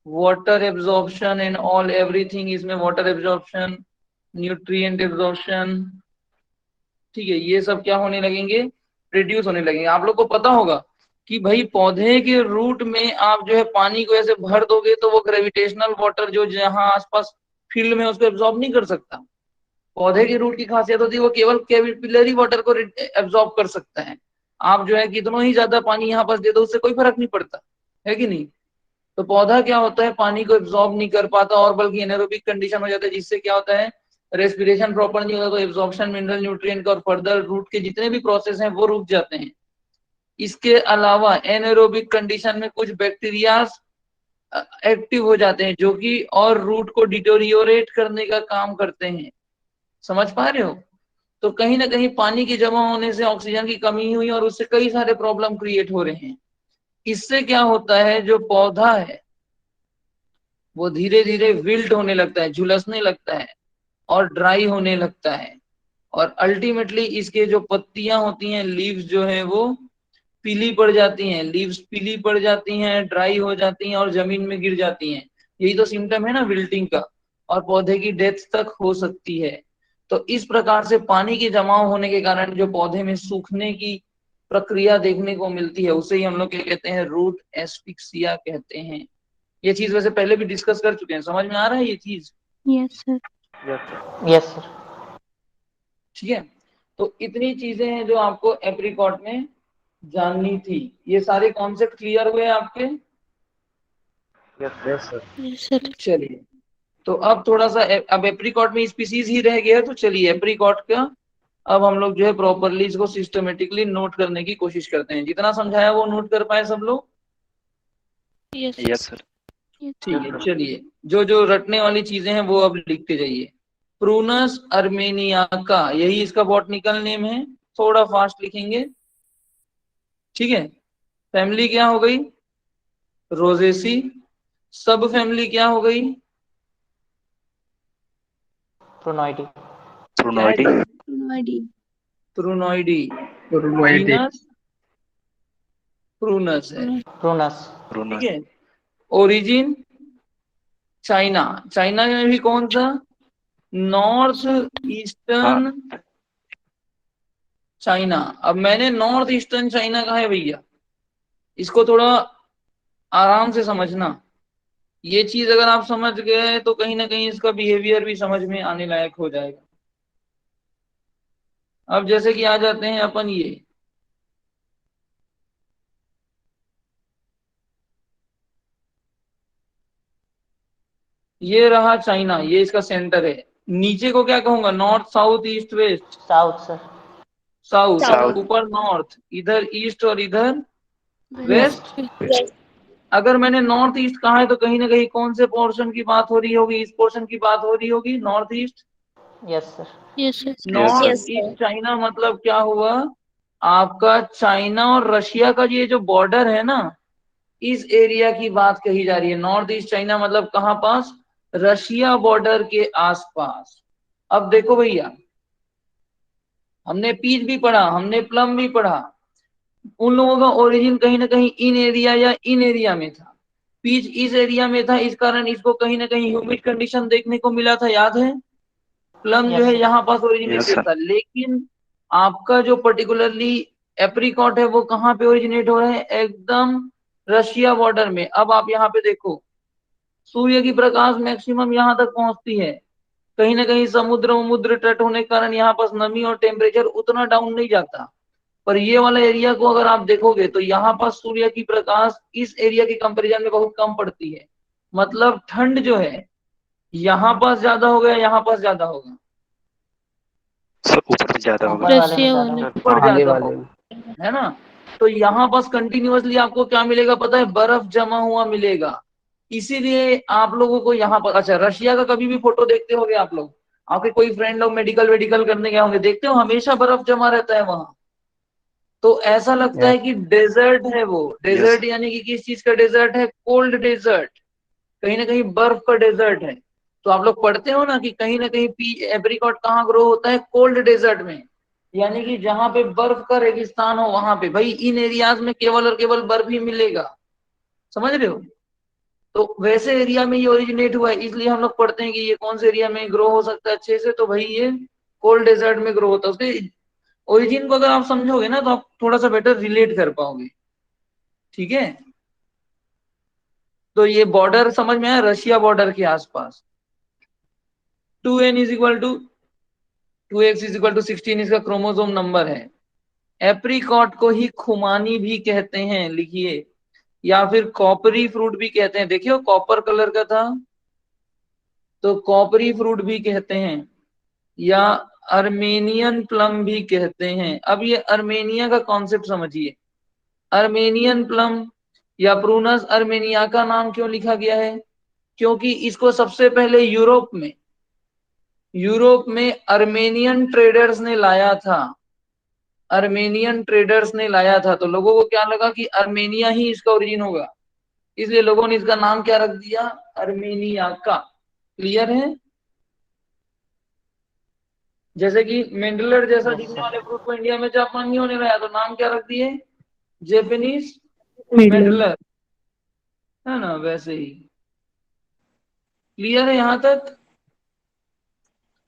Water absorption and all everything, इसमें वाटर एब्जॉर्प्शन, न्यूट्रिएंट एब्जॉर्प्शन, ठीक है, ये सब क्या होने लगेंगे? रिड्यूस होने लगेंगे। आप लोग को पता होगा कि भाई पौधे के रूट में आप जो है पानी को ऐसे भर दोगे तो वो ग्रेविटेशनल वाटर जो जहां आसपास फील्ड में उसको एब्जॉर्ब नहीं कर सकता, पौधे की रूट की खासियत होती है वो केवल कैपिलरी वाटर को एब्जॉर्ब कर सकता है। आप जो है कितना ही ज्यादा पानी यहाँ पास दे दो उससे कोई फर्क नहीं पड़ता, है कि नहीं। तो पौधा क्या होता है, पानी को एब्जॉर्ब नहीं कर पाता और बल्कि एनारोबिक कंडीशन हो जाता है, जिससे क्या होता है, रेस्पिरेशन प्रॉपर नहीं होता, तो एब्जॉर्प्शन मिनरल न्यूट्रिएंट का और फर्दर रूट के जितने भी प्रोसेस हैं वो रुक जाते हैं। इसके अलावा एनारोबिक कंडीशन में कुछ बैक्टीरिया एक्टिव हो जाते हैं जो कि और रूट को डिटोरियोरेट करने का काम करते हैं। समझ पा रहे हो। तो कहीं ना कहीं पानी के जमा होने से ऑक्सीजन की कमी हुई और उससे कई सारे प्रॉब्लम क्रिएट हो रहे हैं। इससे क्या होता है, जो पौधा है वो धीरे धीरे विल्ट होने लगता है, झुलसने लगता है और ड्राई होने लगता है। और अल्टीमेटली इसके जो पत्तियां होती हैं, लीव्स जो है वो पीली पड़ जाती हैं, लीव्स पीली पड़ जाती हैं, ड्राई हो जाती हैं और जमीन में गिर जाती हैं। यही तो सिम्टम है ना विल्टिंग का, और पौधे की डेथ तक हो सकती है। तो इस प्रकार से पानी के जमाव होने के कारण जो पौधे में सूखने की प्रक्रिया देखने को मिलती है उसे ही हम लोग क्या कहते हैं, रूट एस्फिक्सिया कहते हैं। ये चीज वैसे पहले भी डिस्कस कर चुके हैं, समझ में आ रहा है ये चीज। Yes sir. Yes sir. ठीक है, तो इतनी चीजें हैं जो आपको एप्रिकॉट में जाननी थी। ये सारे कॉन्सेप्ट क्लियर हुए आपके। Yes sir. Yes, sir. चलिए, तो अब थोड़ा सा अब एप्रिकॉट में स्पीसीज ही रह गया है, तो चलिए एप्रिकॉट का अब हम लोग जो है प्रॉपरली इसको सिस्टमेटिकली नोट करने की कोशिश करते हैं। जितना समझाया वो नोट कर पाए सब लोग। Yes, yes sir. ठीक है, चलिए जो जो रटने वाली चीजें हैं वो अब लिखते जाइए। प्रूनस अर्मेनियाका, यही इसका बॉटनिकल नेम है, थोड़ा फास्ट लिखेंगे। ठीक है, फैमिली क्या हो गई, रोजेसी। सब फैमिली क्या हो गई, प्रोनोइडी। प्रोनोइडी। प्रूनोइडी। रुनवाइडी। जीनस प्रूनस है। प्रूनस। ठीक है, ओरिजिन चाइना। चाइना में भी कौन सा, नॉर्थ ईस्टर्न चाइना। अब मैंने नॉर्थ ईस्टर्न चाइना कहा है भैया, इसको थोड़ा आराम से समझना। ये चीज अगर आप समझ गए तो कहीं ना कहीं इसका बिहेवियर भी समझ में आने लायक हो जाएगा। अब जैसे कि आ जाते हैं अपन ये रहा चाइना, ये इसका सेंटर है। नीचे को क्या कहूंगा, north south east west. South sir. South, South. ऊपर नॉर्थ, इधर ईस्ट और इधर वेस्ट। Yes. अगर मैंने नॉर्थ ईस्ट कहा है तो कहीं ना कहीं कौन से पोर्शन की बात हो रही होगी, इस पोर्शन की बात हो रही होगी, north east. Yes sir. Yes, sir. North Yes, sir. East China मतलब क्या हुआ, आपका चाइना और रशिया का ये जो बॉर्डर है ना, इस एरिया की बात कही जा रही है। नॉर्थ ईस्ट चाइना मतलब कहाँ पास, रशिया बॉर्डर के आसपास। अब देखो भैया, हमने पीच भी पढ़ा, हमने प्लम भी पढ़ा, उन लोगों का ओरिजिन कहीं ना कहीं इन एरिया या इन एरिया में था। पीच इस एरिया में था, इस कारण इसको कहीं ना कहीं ह्यूमिड कंडीशन देखने को मिला था, याद है। प्लम जो यस है सर। यहाँ पास ओरिजिनेटेड था, लेकिन आपका जो पर्टिकुलरली एप्रिकॉट है वो कहाँ पे ओरिजिनेट हो रहा है, एकदम रशिया बॉर्डर में। अब आप यहाँ पे देखो, सूर्य की प्रकाश मैक्सिमम यहाँ तक पहुंचती है, कहीं ना कहीं समुद्र तट होने के कारण यहाँ पास नमी और टेम्परेचर उतना डाउन नहीं जाता। पर ये वाला एरिया को अगर आप देखोगे तो यहाँ पास सूर्य की प्रकाश इस एरिया के कंपैरिजन में बहुत कम पड़ती है। मतलब ठंड जो है यहाँ पास ज्यादा होगा, यहाँ पास ज्यादा होगा, सर ऊपर भी ज्यादा होगा। ऊपर वाले में Russia ज्यादा वाले. होगा। ऊपर आगे ज्यादा वाले होगा, में। है ना। तो यहाँ पास कंटिन्यूअसली आपको क्या मिलेगा पता है, बर्फ जमा हुआ मिलेगा। इसीलिए आप लोगों को यहाँ पर, अच्छा रशिया का कभी भी फोटो देखते होगे आप लोग, आपके कोई फ्रेंड लोग मेडिकल वेडिकल करने गए होंगे, देखते हो हमेशा बर्फ जमा रहता है वहां। तो ऐसा लगता है यस। कि डेजर्ट है वो। डेजर्ट यानी कि किस चीज का डेजर्ट है, कोल्ड डेजर्ट, कहीं ना कहीं बर्फ का डेजर्ट है। तो आप लोग पढ़ते हो ना कि कहीं ना कहीं पी एप्रिकॉट कहाँ ग्रो होता है, कोल्ड डेजर्ट में, यानी कि जहां पे बर्फ का रेगिस्तान हो वहां पे। भाई इन एरियाज में केवल और केवल बर्फ ही मिलेगा, समझ रहे हो। तो वैसे एरिया में ये ओरिजिनेट हुआ है, इसलिए हम लोग पढ़ते हैं कि ये कौन से एरिया में ग्रो हो सकता है अच्छे से, तो भाई ये कोल्ड डेजर्ट में ग्रो होता है। उसके ओरिजिन को अगर आप समझोगे ना तो आप थोड़ा सा बेटर रिलेट कर पाओगे। ठीक है, तो ये बॉर्डर समझ में आया, रशिया बॉर्डर के आसपास। 2n is equal to 2x is equal to 16 इसका क्रोमोसोम नंबर है। एप्रिकॉट को ही खुमानी भी कहते हैं, लिखिए, या फिर कॉपरी फ्रूट भी कहते हैं। देखियो कॉपर कलर का था तो कॉपरी फ्रूट भी कहते हैं, या अर्मेनियन प्लम भी कहते हैं। अब ये अर्मेनिया का कॉन्सेप्ट समझिए। अर्मेनियन प्लम या प्रूनस अर्मेनिया का नाम क्यों लिखा गया है? क्योंकि इसको सबसे पहले यूरोप में अर्मेनियन ट्रेडर्स ने लाया था। अर्मेनियन ट्रेडर्स ने लाया था तो लोगों को क्या लगा कि अर्मेनिया ही इसका ओरिजिन होगा, इसलिए लोगों ने इसका नाम क्या रख दिया? अर्मेनिया का। क्लियर है? जैसे कि मेंडलर जैसा Yes, दिखने sir. वाले फ्रूट को इंडिया में जापानी होने लगा तो नाम क्या रख दिए? जेपनीज मिडलर। मेंडलर, है ना? वैसे ही। क्लियर है यहां तक?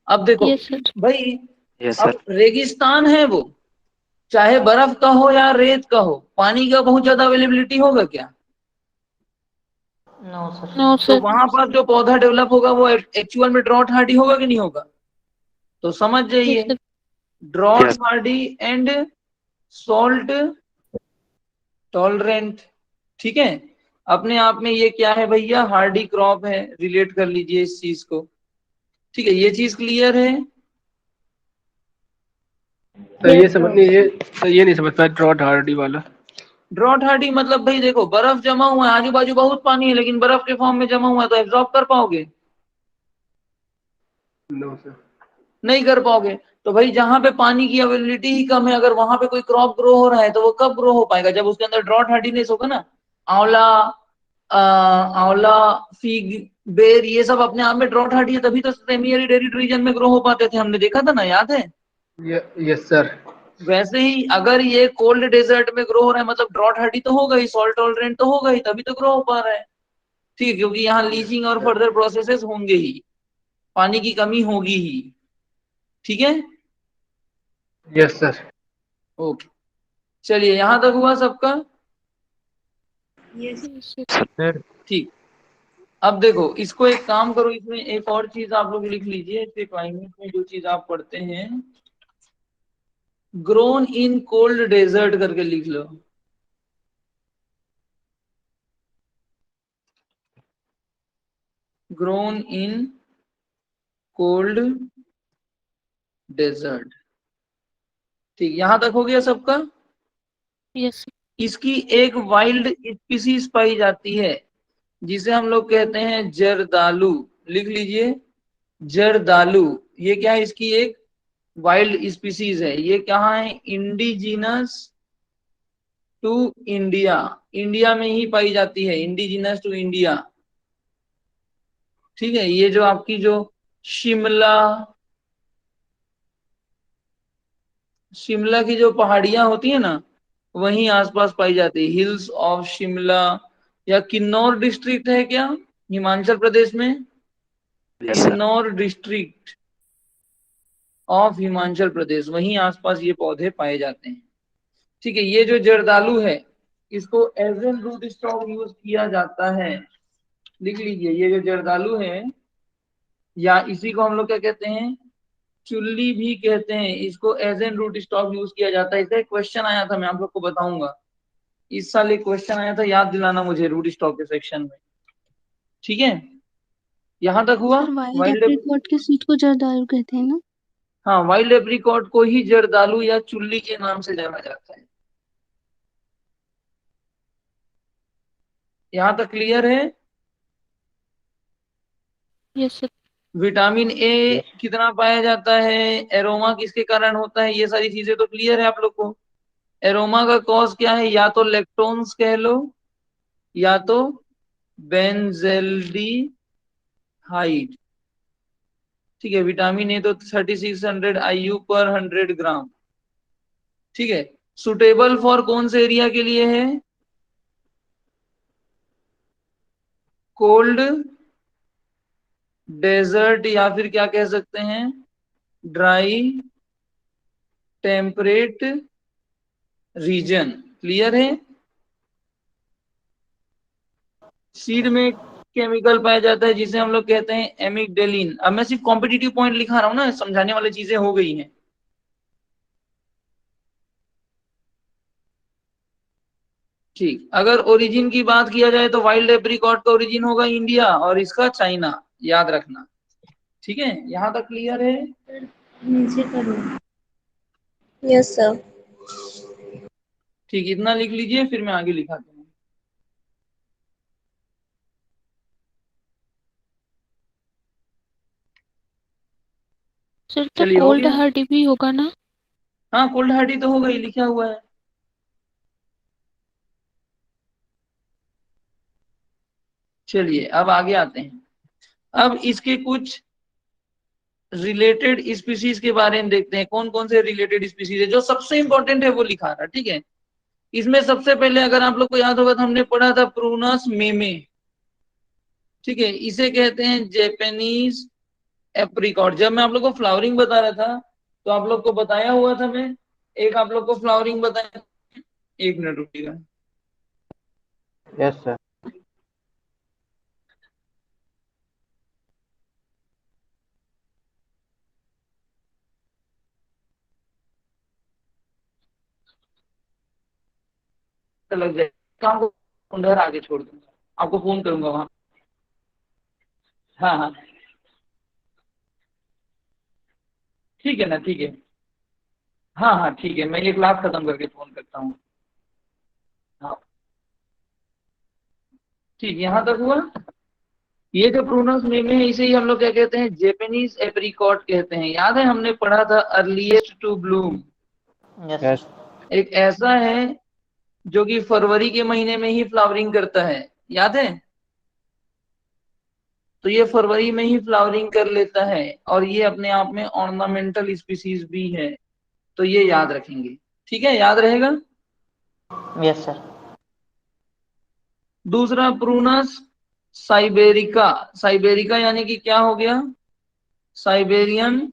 अब देखो यस सर। भाई, यस अब सर। रेगिस्तान है वो, चाहे बर्फ का हो या रेत का हो, पानी का बहुत ज्यादा अवेलेबिलिटी होगा क्या? No, sir. नो तो सर। वहां पर जो पौधा डेवलप होगा वो एक्चुअल में ड्रॉट हार्डी होगा कि नहीं होगा? तो समझ यस जाइए, sir. Drought Yes. Hardy and salt tolerant. ठीक है, अपने आप में ये क्या है भैया? हार्डी क्रॉप है, रिलेट कर लीजिए इस चीज को। ठीक है, ये चीज क्लियर है? सर ये समझ नहीं ये सर ये नहीं समझ पाया ड्रॉट हार्डी वाला। ड्रॉट हार्डी मतलब भाई देखो, बर्फ जमा हुआ है, आजू बाजू बहुत पानी है, लेकिन बर्फ के फॉर्म में जमा हुआ है, तो एब्जॉर्ब कर पाओगे? No sir. नहीं कर पाओगे। तो भाई जहां पे पानी की अवेलेबिलिटी ही कम है, अगर वहां पे कोई क्रॉप ग्रो हो रहा है तो वो कब ग्रो हो पाएगा? जब उसके अंदर ड्रॉट हार्डीनेस होगा ना। आंवला, आंवला, फिग, बेर, ये सब अपने आप में ड्रॉट हार्डी है, तभी तो सेमी एरिड एरिड रीजन में ग्रो हो पाते थे, हमने देखा था ना, याद है? Yes sir. वैसे ही अगर ये कोल्ड डेजर्ट में ग्रो हो रहा है मतलब ड्रॉट हार्डी तो होगा ही, सॉल्ट टॉलरेंट तो होगा ही, तभी तो ग्रो हो पा रहा है। ठीक है, क्योंकि यहाँ लीचिंग और फर्दर प्रोसेसेस होंगे ही, पानी की कमी होगी ही। ठीक है, यस सर। ओके, चलिए यहां तक हुआ सबका? Yes sir. सर। ठीक। अब देखो, इसको एक काम करो, इसमें एक और चीज आप लोग लिख लीजिए, इसके क्लाइमेट में जो चीज आप पढ़ते हैं, ग्रोन इन कोल्ड डेजर्ट करके लिख लो। Grown in cold desert. ठीक, यहां तक हो गया सबका? Yes sir. इसकी एक वाइल्ड स्पीसीज पाई जाती है जिसे हम लोग कहते हैं जरदालू। लिख लीजिए, जरदालू। ये क्या है? इसकी एक वाइल्ड स्पीसीज है। ये कहाँ है? इंडिजिनस टू इंडिया, इंडिया में ही पाई जाती है, इंडिजिनस टू इंडिया। ठीक है, ये जो आपकी जो शिमला, शिमला की जो पहाड़ियां होती है ना, वहीं आसपास पाई जाती है, हिल्स ऑफ शिमला। या किन्नौर डिस्ट्रिक्ट है क्या हिमाचल प्रदेश में? Yes sir. Kinnaur district of Himachal Pradesh, वहीं आसपास ये पौधे पाए जाते हैं। ठीक है, ये जो जर्दालू है इसको as an root stock use किया जाता है। लिख लीजिए, ये जो जर्दालू है, या इसी को हम लोग क्या कहते हैं? चुल्ली भी कहते हैं। इसको as an root stock use किया जाता है। इसका एक क्वेश्चन आया था, मैं आप लोग को बताऊंगा। इस साल एक क्वेश्चन आया था, याद दिलाना मुझे रूट स्टॉक के सेक्शन में। ठीक है, यहां तक हुआ? सर वाइल्ड वाइल्ड, एप्रिकॉट के सीड को जरदालू कहते हैं ना? हाँ, वाइल्ड एप्रिकॉट को ही जर्दालू या चुल्ली के नाम से जाना जाता है। यहां तक क्लियर है? Yes sir. विटामिन ए कितना पाया जाता है? एरोमा किसके कारण होता है? ये सारी चीजें तो क्लियर है आप लोग को। एरोमा का कॉज क्या है? या तो लेक्टोन्स कह लो, या तो बेंजेल्डिहाइड। ठीक है, विटामिन ए तो 3600 IU पर 100 ग्राम। ठीक है, सुटेबल फॉर कौन से एरिया के लिए है? कोल्ड डेजर्ट, या फिर क्या कह सकते हैं, ड्राई टेम्परेट रीजन। क्लियर है? सीड में केमिकल पाया जाता है जिसे हम लोग कहते हैं एमिग्डेलिन। अब मैं सिर्फ कॉम्पिटिटिव पॉइंट लिखा रहा हूं ना, समझाने वाली चीजें हो गई हैं। ठीक, अगर ओरिजिन की बात किया जाए तो वाइल्ड एप्रिकॉट का ओरिजिन होगा इंडिया और इसका चाइना, याद रखना। ठीक है, यहां तक क्लियर है? Yes sir. ठीक, इतना लिख लीजिए, फिर मैं आगे लिखाता हूँ। सर तो चलिए, हो कोल्ड गया। हार्डी भी होगा ना? हाँ, कोल्ड हार्डी तो होगा ही, लिखा हुआ है। चलिए, अब आगे आते हैं। अब इसके कुछ रिलेटेड स्पीसीज के बारे में देखते हैं, कौन कौन से रिलेटेड स्पीसीज है। जो सबसे इंपॉर्टेंट है वो लिखा रहा, ठीक है। इसमें सबसे पहले अगर आप लोग को याद होगा तो हमने पढ़ा था प्रूनस मेमे, ठीक है। इसे कहते हैं जापानीज एप्रिकॉट। जब मैं आप लोग को फ्लावरिंग बता रहा था तो आप लोग को बताया हुआ था मैं, एक आप लोग को फ्लावरिंग बताया। एक मिनट रुकिएगा। Yes sir. लग जाए काम को, उधर आगे छोड़ दूंगा, आपको फोन करूंगा वहां। हाँ हाँ, ठीक है ना, ठीक है। हाँ हाँ ठीक है, मैं ये क्लास खत्म करके फोन करता हूँ। हाँ ठीक, यहाँ तक हुआ। ये जो प्रूनस मेमे है इसे ही हम लोग क्या कहते हैं, जापानीज एप्रिकॉट कहते हैं। याद है हमने पढ़ा था earliest to bloom. Yes yes. Sir. एक ऐसा है जो कि फरवरी के महीने में ही फ्लावरिंग करता है, याद है। तो ये फरवरी में ही फ्लावरिंग कर लेता है और ये अपने आप में ऑर्नामेंटल स्पीसीज भी है, तो ये याद रखेंगे। ठीक है, याद रहेगा। Yes sir. दूसरा प्रूनस साइबेरिका। साइबेरिका यानी कि क्या हो गया, साइबेरियन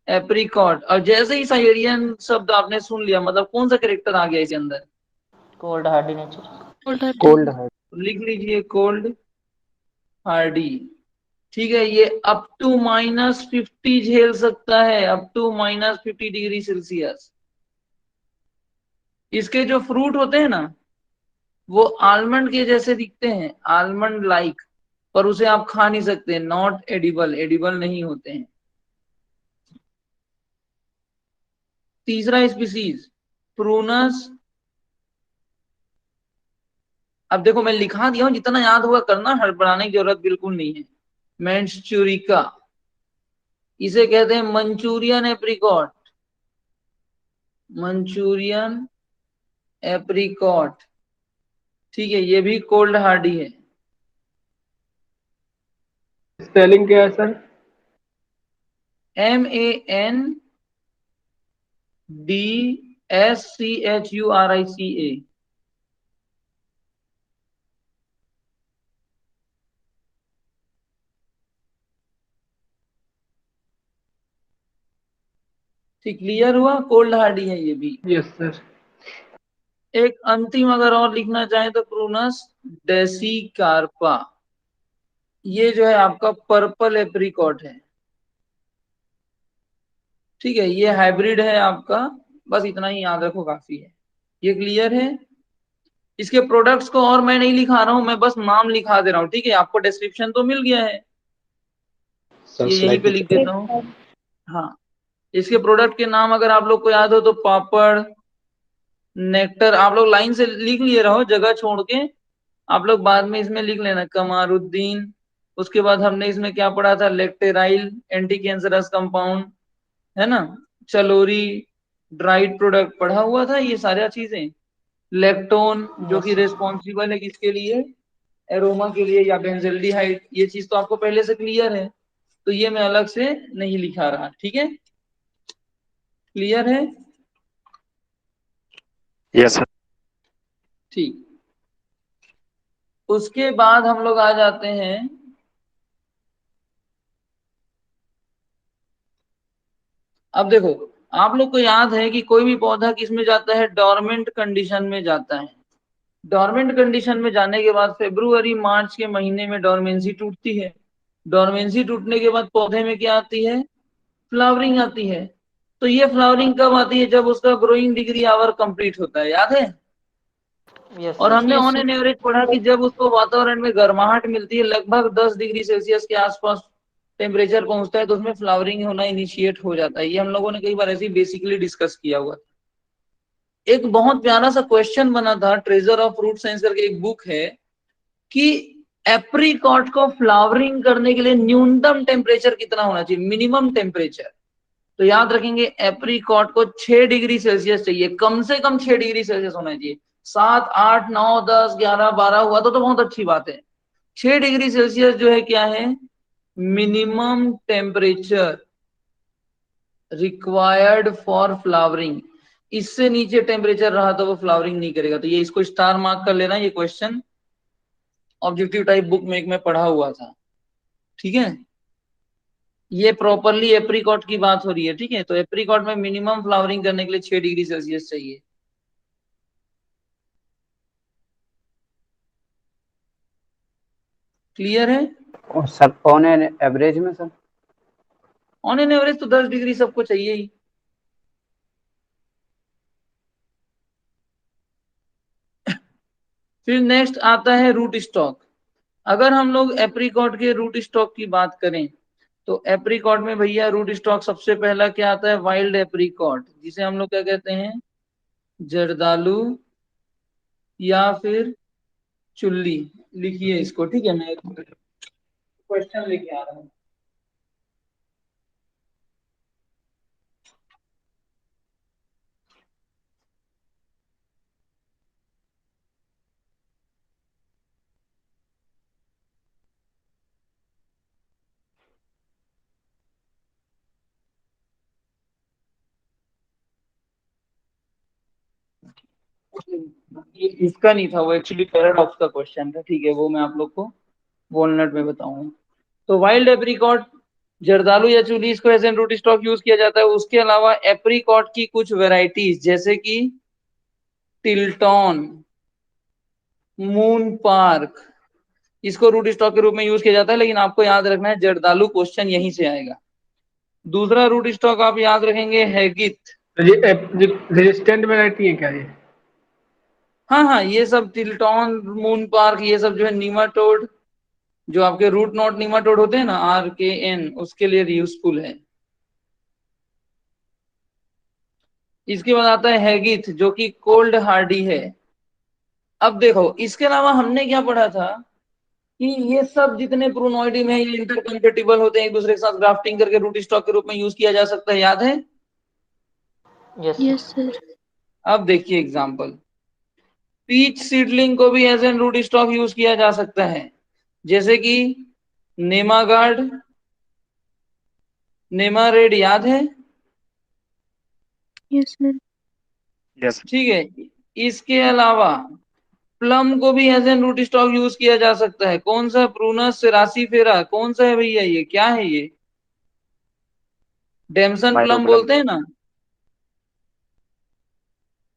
एप्रिकॉट। और जैसे ही साइबेरियन शब्द आपने सुन लिया, मतलब कौन सा कैरेक्टर आ गया इसके अंदर, cold Hardy nature. Cold Hardy. Cold है। लिख लीजिए कोल्ड हार्डी। ठीक है, ये अप टू -50 झेल सकता है, अप टू -50 डिग्री सेल्सियस। इसके जो फ्रूट होते हैं ना वो आलमंड के जैसे दिखते हैं, आलमंड लाइक, पर उसे आप खा नहीं सकते, नॉट एडिबल, एडिबल नहीं होते हैं। तीसरा स्पीसीज प्रूनस, अब देखो मैं लिखा दिया हूं, जितना याद होगा करना, हड़बड़ाने की जरूरत बिल्कुल नहीं है। मैंचुरिका, इसे कहते हैं मंचूरियन एप्रिकॉट, मंचूरियन एप्रिकॉट। ठीक है, ये भी कोल्ड हार्डी है। स्पेलिंग क्या है सर? MANDSCHURICA। ठीक, क्लियर हुआ, कोल्ड हार्डी है ये भी। Yes sir. एक अंतिम अगर और लिखना चाहे तो प्रूनस डेसिकार्पा। ये जो है आपका पर्पल एप्रिकॉट है। ठीक है, ये हाइब्रिड है आपका, बस इतना ही याद रखो, काफी है। ये क्लियर है। इसके प्रोडक्ट्स को और मैं नहीं लिखा रहा हूं, मैं बस नाम लिखा दे रहा हूं। ठीक है, आपको डिस्क्रिप्शन तो मिल गया है, सर ये यहीं स्लाइड पे देते लिख देता हूँ। हाँ, इसके प्रोडक्ट के नाम अगर आप लोग को याद हो तो पापड़, नेक्टर, आप लोग लाइन से लिख लिए रहो, जगह छोड़ के आप लोग बाद में इसमें लिख लेना, कमारुद्दीन। उसके बाद हमने इसमें क्या पढ़ा था, लेक्टेराइल एंटी कैंसरस कंपाउंड, है ना। चलोरी, ड्राइड प्रोडक्ट पढ़ा हुआ था, ये सारी चीजें। लेक्टोन जो यस कि सर। रेस्पॉन्सिबल है किसके लिए, एरोमा के लिए, या बेंजल्डिहाइड, ये चीज तो आपको पहले से क्लियर है, तो ये मैं अलग से नहीं लिखा रहा। ठीक है, क्लियर है। Yes sir. ठीक, उसके बाद हम लोग आ जाते हैं, अब देखो आप लोग को याद है कि कोई भी पौधा किस में जाता है, डोरमेंट कंडीशन में जाता है। डोरमेंट कंडीशन में जाने के बाद फेब्रुवरी मार्च के महीने में डोरमेंसी टूटती है। डोरमेंसी टूटने के बाद पौधे में क्या आती है? फ्लावरिंग आती है। तो ये फ्लावरिंग कब आती है? जब उसका ग्रोइंग डिग्री आवर कंप्लीट होता है, याद है? यस और सर। हमने Yes, on sir. An average पढ़ा कि जब उसको वातावरण में गर्माहट मिलती है, लगभग 10 डिग्री सेल्सियस के आसपास टेम्परेचर पहुंचता है, तो उसमें फ्लावरिंग होना इनिशिएट हो जाता है। ये हम लोगों ने कई बार ऐसे ही बेसिकली डिस्कस किया हुआ। एक बहुत प्यारा सा क्वेश्चन बना था, ट्रेजर ऑफ फ्रूट साइंस करके एक बुक है, कि एप्रिकॉट को फ्लावरिंग करने के लिए न्यूनतम टेम्परेचर कितना होना चाहिए, मिनिमम टेम्परेचर। तो याद रखेंगे एप्रिकॉट को 6 डिग्री सेल्सियस चाहिए, कम से कम 6 डिग्री सेल्सियस होना चाहिए। 7, 8, 9, 10, 11, 12 हुआ तो बहुत अच्छी बात है। 6 डिग्री सेल्सियस जो है क्या है? Minimum temperature required for flowering. इससे नीचे टेम्परेचर रहा तो वो फ्लावरिंग नहीं करेगा। तो ये इसको स्टार मार्क कर लेना, ये क्वेश्चन ऑब्जेक्टिव टाइप बुक में एक में पढ़ा हुआ था। ठीक है, ये प्रॉपरली एप्रिकॉट की बात हो रही है। ठीक है, तो एप्रिकॉट में मिनिमम फ्लावरिंग करने के लिए 6 डिग्री सेल्सियस चाहिए। क्लियर है? और सर ऑन एन एवरेज में सर? ऑन एन एवरेज तो 10 डिग्री सबको चाहिए ही। फिर नेक्स्ट आता है रूट स्टॉक। अगर हम लोग एप्रिकॉट के रूट स्टॉक की बात करें तो एप्रिकॉट में भैया रूट स्टॉक सबसे पहला क्या आता है? वाइल्ड एप्रिकॉट, जिसे हम लोग क्या कहते हैं? जर्दालू या फिर चुल्ली। लिखिए इसको, ठीक है? मैं क्वेश्चन लेके आ रहा हूँ। ये इसका नहीं था, वो एक्चुअली पैराडॉक्स का क्वेश्चन था। ठीक है, वो मैं आप लोग को वॉलनट में बताऊंगा। तो वाइल्ड एप्रिकॉट, जर्दालू या चुली, इसको as an root stock use किया जाता है। उसके अलावा एप्रिकॉट की कुछ वेराइटीज जैसे कि टिल्टॉन, मून पार्क, इसको रूट स्टॉक के रूप में यूज किया जाता है। लेकिन आपको याद रखना है जर्दालू क्वेश्चन यहीं से आएगा। दूसरा रूट स्टॉक आप याद रखेंगे हैगिथ। रेजिस्टेंट वैरायटी है क्या ये? हाँ हाँ, ये सब टिल्टॉन, मून पार्क, ये सब जो है नीमाटोड, जो आपके रूट नॉट नीमाटोड होते हैं ना, RKN, उसके लिए यूजफुल है। इसके बाद आता है हैगिथ, जो कि कोल्ड हार्डी है। अब देखो, इसके अलावा हमने क्या पढ़ा था कि ये सब जितने प्रोनोइडियम है ये इंटरकम्पेटिबल होते हैं, एक दूसरे के साथ ग्राफ्टिंग करके रूट स्टॉक के रूप में यूज किया जा सकता है, याद है? Yes Yes, sir. अब देखिए एग्जांपल, पीच सीडलिंग को भी as an root stock use किया जा सकता है, जैसे कि नेमागार्ड, नेमारेड, याद है? Yes, sir. यस ठीक है, इसके अलावा प्लम को भी as an root stock use किया जा सकता है। कौन सा? Prunus cerasifera. कौन सा है भैया ये? क्या है ये? डेमसन प्लम माइलोप्लम। बोलते हैं ना।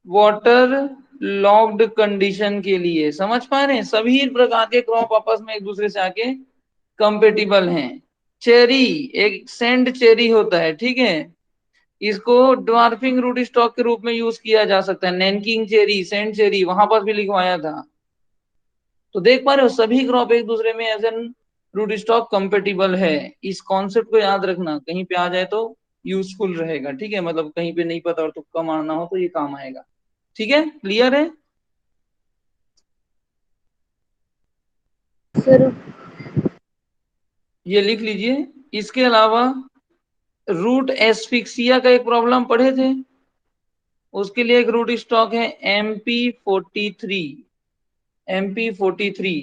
वाटर लॉक्ड कंडीशन के लिए, समझ पा रहे हैं? सभी प्रकार के क्रॉप आपस में एक दूसरे से आके कंपेटिबल हैं। चेरी, एक सेंड चेरी होता है, ठीक है, इसको ड्वार्फिंग रूट स्टॉक के रूप में यूज किया जा सकता है। नैनकिंग चेरी, सेंड चेरी, वहां पर भी लिखवाया था। तो देख पा रहे हो, सभी क्रॉप एक दूसरे में as an root stock compatible है। इस कॉन्सेप्ट को याद रखना, कहीं पे आ जाए तो यूजफुल रहेगा। ठीक है, मतलब कहीं पे नहीं पता और तुक्का मारना हो तो ये काम आएगा। ठीक है, क्लियर है? सर ये लिख लीजिए। इसके अलावा रूट एस्फिक्सिया का एक प्रॉब्लम पढ़े थे, उसके लिए एक रूट स्टॉक है MP43। MP43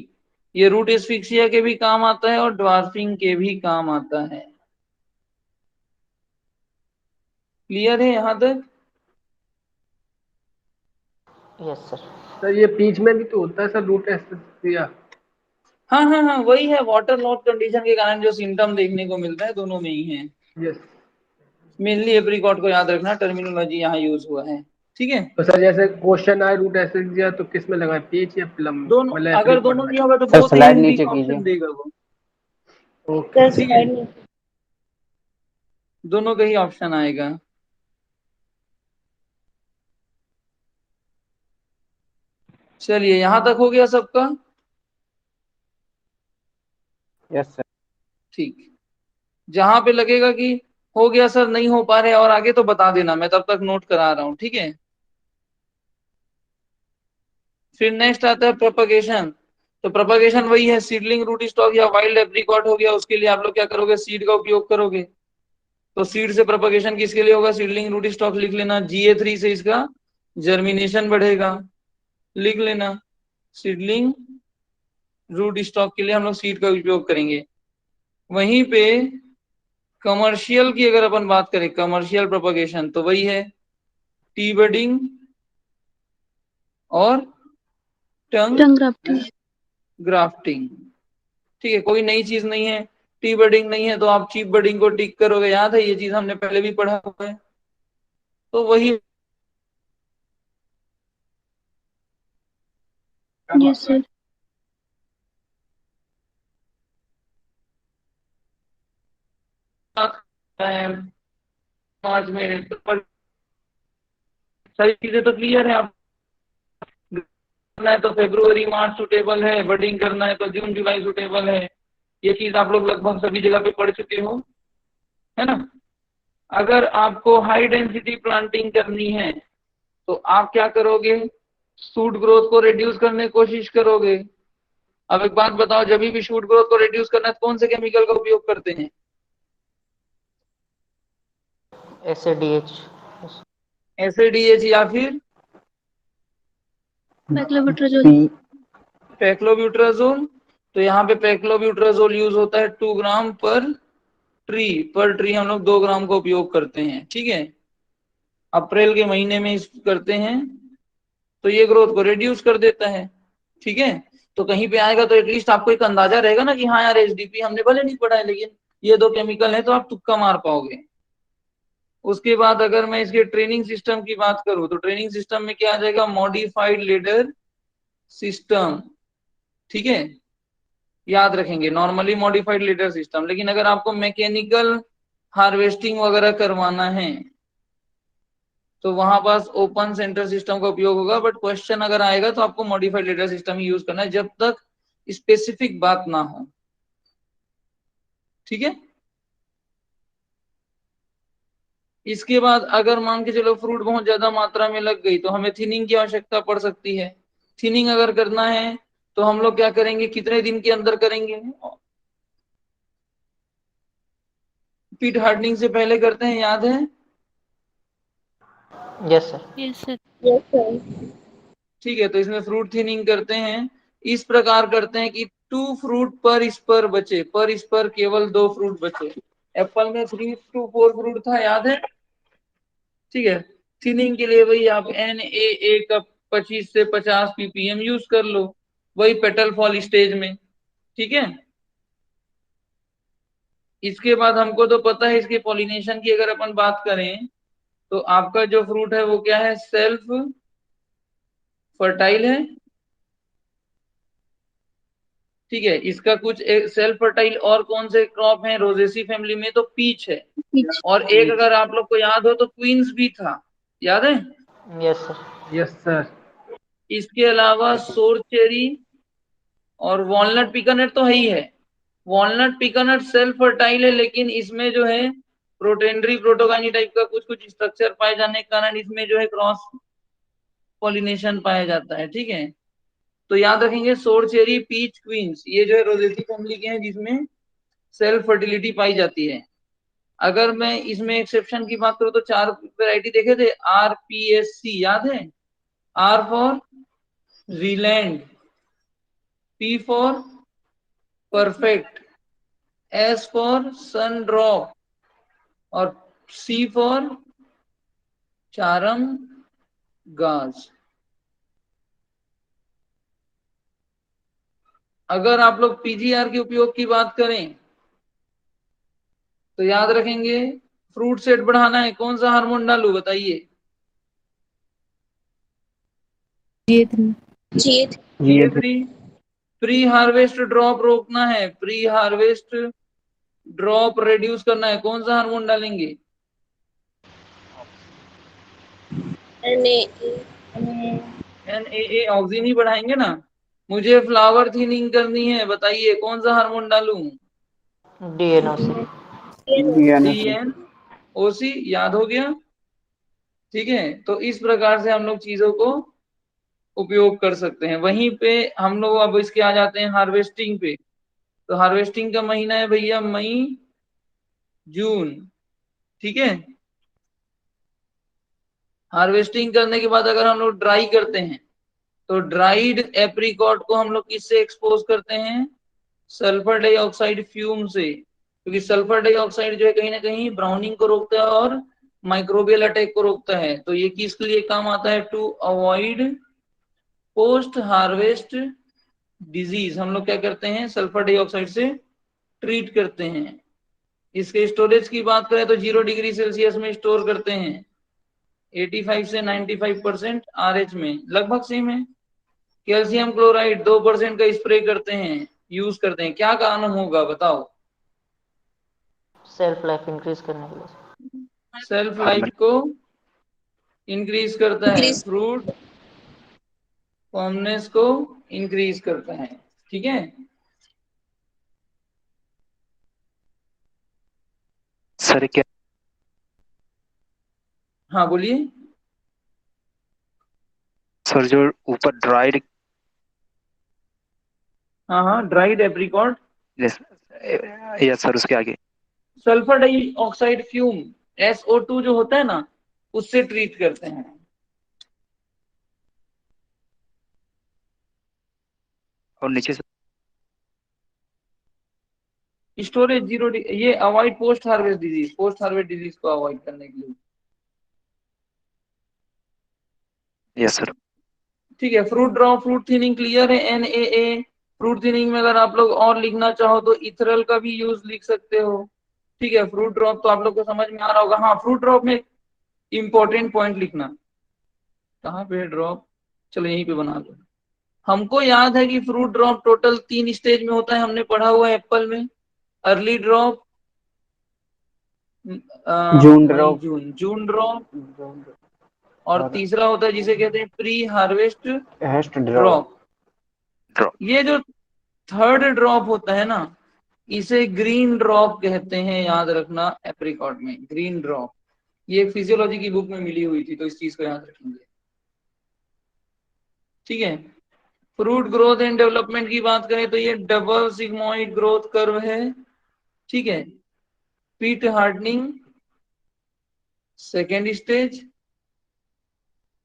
ये रूट एस्फिक्सिया के भी काम आता है और ड्वार्फिंग के भी काम आता है। क्लियर है यहां तक? Yes sir. सर ये पीच में भी तो होता है सर रूट एस्फिक्सिया? हाँ हाँ हाँ, वही है, वाटर लॉक कंडीशन के कारण जो सिम्टम देखने को मिलता है, दोनों में ही है। यस। मेनली एप्रिकॉट को याद रखना, टर्मिनोलॉजी यहाँ यूज हुआ है। ठीक है, तो सर जैसे क्वेश्चन आए रूट ऐसे दिया तो किस में लगाए, पीच या प्लम, दोनों, मतलब अगर एप्रिकॉट दोनों में? दिया होगा तो सर बोथ स्लाइड इन नीचे ऑप्शन कीजिए। देगा वो। ओके सर ठीक है, स्लाइड नीचे। दोनों का ही ऑप्शन आएगा। चलिए यहां तक हो गया सबका। Yes sir. ठीक, जहां पे लगेगा कि हो गया सर, नहीं हो पा रहे और आगे, तो बता देना, मैं तब तक नोट करा रहा हूं। ठीक है, फिर नेक्स्ट आता है प्रोपगेशन। तो प्रोपगेशन वही है, सीडलिंग रूट स्टॉक या वाइल्ड एप्रिकॉट हो गया, उसके लिए आप लोग क्या करोगे, सीड का उपयोग करोगे। तो सीड से प्रोपगेशन किसके लिए होगा, सीडलिंग रूट स्टॉक लिख लेना, GA3 से इसका जर्मिनेशन बढ़ेगा, लिख लेना। सीडलिंग रूट स्टॉक के लिए हम लोग सीड का उपयोग करेंगे। वहीं पे कमर्शियल की अगर अपन बात करें, कमर्शियल प्रोपगेशन, तो वही है टी बडिंग और टंग टंग ग्राफ्टिंग। ग्राफ्टिंग। ठीक है, कोई नई चीज नहीं है। टी बडिंग नहीं है तो आप चीप बडिंग को टिक करोगे, याद है ये चीज हमने पहले भी पढ़ा हुआ है। तो वही यस सर। 5 में सारी चीजें तो क्लियर है। आप करना है तो फरवरी मार्च सुटेबल है, बडिंग करना है तो जून जुलाई सुटेबल है। ये चीज आप लोग लगभग सभी जगह पे पढ़ चुके हो, है ना। अगर आपको हाई डेंसिटी प्लांटिंग करनी है तो आप क्या करोगे, शूट ग्रोथ को रिड्यूस करने की कोशिश करोगे। अब एक बात बताओ, जब भी शूट ग्रोथ को रिड्यूस करना है तो कौन से केमिकल का उपयोग करते हैं, SADH। SADH या फिर पैक्लोबुटराजोल। पैक्लोब्यूट्राजोल। तो यहाँ पे पैक्लोब्यूट्राजोल यूज होता है 2 ग्राम पर ट्री हम लोग 2 ग्राम का उपयोग करते हैं। ठीक है, अप्रैल के महीने में करते हैं, तो ये ग्रोथ को रिड्यूस कर देता है। ठीक है, तो कहीं पे आएगा तो एटलीस्ट आपको एक अंदाजा रहेगा ना कि हाँ यार SDP हमने भले नहीं पढ़ा है लेकिन ये 2 केमिकल है, तो आप तुक्का मार पाओगे। उसके बाद अगर मैं इसके ट्रेनिंग सिस्टम की बात करूं तो ट्रेनिंग सिस्टम में क्या आ जाएगा, मॉडिफाइड लेडर सिस्टम। ठीक है, याद रखेंगे नॉर्मली मॉडिफाइड लेडर सिस्टम। लेकिन अगर आपको मैकेनिकल हार्वेस्टिंग वगैरह करवाना है तो वहां पास ओपन सेंटर सिस्टम का उपयोग होगा। बट क्वेश्चन अगर आएगा तो आपको मॉडिफाइड लेडर सिस्टम ही यूज करना है जब तक स्पेसिफिक बात ना हो। ठीक है, इसके बाद अगर मान के चलो फ्रूट बहुत ज्यादा मात्रा में लग गई तो हमें थिनिंग की आवश्यकता पड़ सकती है। थिनिंग अगर करना है तो हम लोग क्या करेंगे, कितने दिन के अंदर करेंगे, पीट हार्डनिंग से पहले करते हैं, याद है। Yes sir. Yes sir. Yes sir. ठीक है, तो इसमें फ्रूट थिनिंग करते हैं, इस प्रकार करते हैं कि 2 फ्रूट पर स्पर बचे, पर स्पर केवल 2 फ्रूट बचे। एप्पल में 3 to 4 फ्रूट था, याद है। ठीक है, थिनिंग के लिए वही आप NaA का 25 से 50 ppm यूज कर लो, वही पेटल फॉल स्टेज में। ठीक है, इसके बाद हमको तो पता है इसके पॉलिनेशन की अगर अपन बात करें तो आपका जो फ्रूट है वो क्या है, सेल्फ फर्टाइल है। ठीक है, इसका कुछ सेल्फ फर्टाइल और कौन से क्रॉप हैं, रोजेसी फैमिली में तो पीच है, पीच। और एक अगर आप लोग को याद हो तो क्वींस भी था, याद है। Yes sir. Yes sir. इसके अलावा सोर चेरी और वॉलनट पिकानट तो है ही है। वॉलनट पिकानट सेल्फ फर्टाइल है, लेकिन इसमें जो है प्रोटेंडरी प्रोटोगानी टाइप का कुछ कुछ स्ट्रक्चर पाए जाने के कारण इसमें जो है क्रॉस पॉलिनेशन पाया जाता है। ठीक है, तो याद रखेंगे सोर चेरी, पीच, क्वींस, ये जो है रोजेसी फैमिली के हैं जिसमें सेल्फ फर्टिलिटी पाई जाती है। अगर मैं इसमें एक्सेप्शन की बात करूं तो 4 वैरायटी देखे थे, RPSC, याद है। R फॉर रीलैंड, P for perfect, S for sundrop और C फॉर चारम गाज। अगर आप लोग PGR के उपयोग की बात करें तो याद रखेंगे फ्रूट सेट बढ़ाना है, कौन सा हार्मोन डालू बताइए, GA3. GA3 pre harvest drop रोकना है, प्री हार्वेस्ट ड्रॉप रिड्यूस करना है, कौन सा हार्मोन डालेंगे? NAA ऑक्सीजन ही बढ़ाएंगे ना। मुझे फ्लावर थिनिंग करनी है, बताइए कौन सा हार्मोन डालूं? DNOC. DNOC याद हो गया। ठीक है, तो इस प्रकार से हम लोग चीजों को उपयोग कर सकते हैं। वहीं पे हम लोग अब इसके आ जाते हैं हार्वेस्टिंग पे। तो हार्वेस्टिंग का महीना है भैया मई जून। ठीक है, हार्वेस्टिंग करने के बाद अगर हम लोग ड्राई करते हैं तो ड्राइड एप्रिकॉट को हम लोग किससे एक्सपोज करते हैं? सल्फर डाइऑक्साइड फ्यूम से, क्योंकि सल्फर डाइऑक्साइड जो है कहीं ना कहीं ब्राउनिंग को रोकता है और माइक्रोबियल अटैक को रोकता है। तो ये किसके लिए काम आता है? To avoid post harvest disease. हम लोग क्या करते हैं? सल्फर डाइऑक्साइड से ट्रीट करते हैं। इसके स्टोरेज की बात करें तो 0 डिग्री सेल्सियस में स्टोर करते हैं, 85 से 95% RH में, लगभग सेम है। कैल्शियम क्लोराइड 2% का स्प्रे करते हैं, यूज करते हैं, क्या कारण होगा बताओ? सेल्फ लाइफ इंक्रीज करने के लिए. सेल्फ लाइफ को इंक्रीज करता है, फ्रूट फॉर्मनेस को इंक्रीज करता है। ठीक है, सर क्या हाँ बोलिए। सर जो ऊपर ड्राइड हाँ ड्राइड एप्रिकॉट, यस सर, उसके आगे सल्फर डाइऑक्साइड फ्यूम SO2 जो होता है ना, उससे ट्रीट करते हैं। और नीचे से स्टोरेज 0, ये avoid post harvest disease, post harvest disease को अवॉइड करने के लिए। Yes sir. ठीक है, fruit drop fruit thinning clear है। NAA फ्रूट थिनिंग में अगर आप लोग और लिखना चाहो तो इथरल का भी यूज लिख सकते हो। ठीक है, फ्रूट ड्रॉप तो आप लोग को समझ में आ रहा होगा। हाँ, फ्रूट ड्रॉप में इंपॉर्टेंट पॉइंट लिखना, कहाँ पे है ड्रॉप? चलो यहीं पे बना दो। हमको याद है कि फ्रूट ड्रॉप टोटल 3 स्टेज में होता है, हमने पढ़ा हुआ है एप्पल में। अर्ली ड्रॉप, जून ड्रॉप, और तीसरा होता है जिसे कहते हैं प्री हार्वेस्ट ड्रॉप। ये जो थर्ड ड्रॉप होता है ना, इसे ग्रीन ड्रॉप कहते हैं, याद रखना। एप्रिकॉट में ग्रीन ड्रॉप, ये फिजियोलॉजी की बुक में मिली हुई थी, तो इस चीज को याद रखेंगे। ठीक है, फ्रूट ग्रोथ एंड डेवलपमेंट की बात करें तो ये डबल सिग्मोइड ग्रोथ कर्व है। ठीक है, पीट हार्डनिंग सेकेंड स्टेज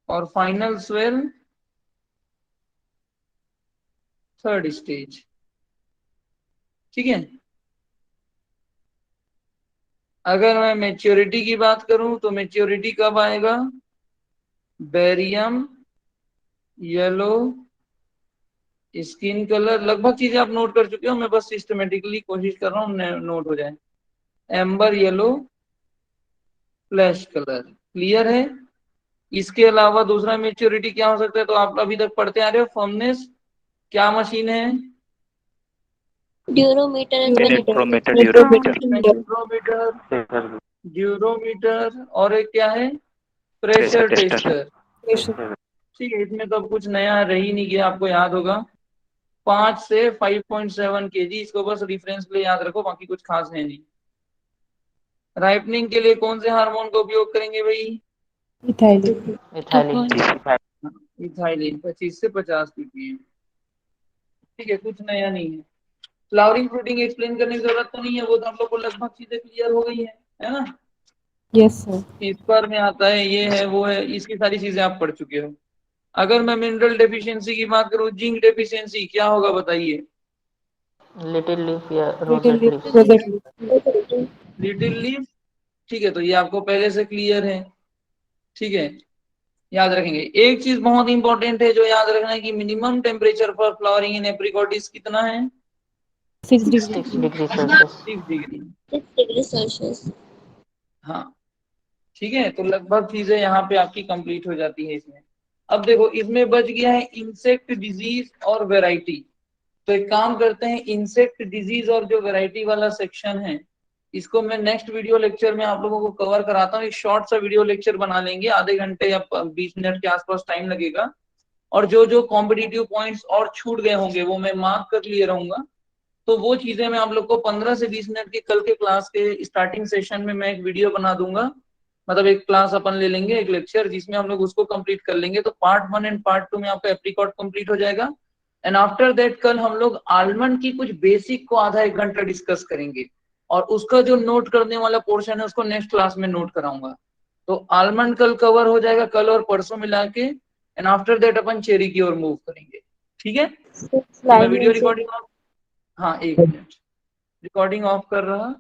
और फाइनल स्वेल थर्ड स्टेज। ठीक है, अगर मैं मैच्योरिटी की बात करूं तो मैच्योरिटी कब आएगा? बेरियम, येलो, स्किन कलर, लगभग चीजें आप नोट कर चुके हो, मैं बस सिस्टमेटिकली कोशिश कर रहा हूँ नोट हो जाए। Amber yellow, flash colour, clear है। इसके अलावा दूसरा मैच्योरिटी क्या हो सकता है? तो आप अभी तक पढ़ते आ रहे हो, फर्मनेस क्या मशीन है? ड्यूरोमीटर, और एक क्या है? Pressure tester. ठीक है, इसमें तो अब कुछ नया रह ही नहीं गया, आपको याद होगा 5 से 5.7 kg, इसको बस रिफरेंस के लिए याद रखो, बाकी कुछ खास है नहीं। राइपनिंग के लिए कौन से हार्मोन का उपयोग करेंगे भाई? इथाइलिन. इथाइलिन 25 से 50 ppm। ठीक है, कुछ नया नहीं है। फ्लावरिंग फ्रूटिंग एक्सप्लेन करने की जरूरत तो नहीं है, वो तो आप लोग को लगभग चीजें क्लियर हो गई है ना? Yes, sir. इस पर में आता है, ये है वो है, इसकी सारी चीजें आप पढ़ चुके हो। अगर मैं मिनरल डेफिशिएंसी की बात करूं, जिंक डेफिशिएंसी क्या होगा बताइए? लिटिल लीफ या रोजेट लीफ. Little leaf. ठीक है, तो ये आपको पहले से क्लियर है। ठीक है, याद रखेंगे। एक चीज बहुत इंपॉर्टेंट है जो याद रखना है कि minimum temperature for flowering in apricot कितना है? 6 6 degree. Degree Celsius. 6 डिग्री। हाँ, ठीक है, तो लगभग चीजें यहाँ पे आपकी कंप्लीट हो जाती है इसमें। अब देखो इसमें बच गया है इंसेक्ट डिजीज और वैरायटी। तो एक काम करते हैं, इंसेक्ट डिजीज और जो वैरायटी वाला सेक्शन है इसको मैं नेक्स्ट वीडियो लेक्चर में आप लोगों को कवर कराता हूँ। एक शॉर्ट सा वीडियो लेक्चर बना लेंगे, आधे घंटे या 20 मिनट के आसपास टाइम लगेगा, और जो जो कॉम्पिटिटिव पॉइंट्स और छूट गए होंगे वो मैं मार्क कर लिए रहूंगा। तो वो चीजें मैं आप लोग को 15 से 20 मिनट के कल के क्लास के स्टार्टिंग सेशन में मैं एक वीडियो बना दूंगा, मतलब एक क्लास अपन ले लेंगे, एक लेक्चर, जिसमें हम लोग उसको कंप्लीट कर लेंगे। तो पार्ट 1 एंड पार्ट 2 में आपका एप्रिकॉट कंप्लीट हो जाएगा। एंड आफ्टर दैट कल हम लोग आलमंड की कुछ बेसिक को आधा एक घंटा डिस्कस करेंगे, और उसका जो नोट करने वाला पोर्शन है उसको नेक्स्ट क्लास में नोट कराऊंगा। तो आलमंड कल कवर हो जाएगा, कल और परसों मिला के, and after that upon cherry की ओर मूव करेंगे। ठीक है, तो मैं वीडियो रिकॉर्डिंग हाँ एक मिनट, रिकॉर्डिंग ऑफ कर रहा।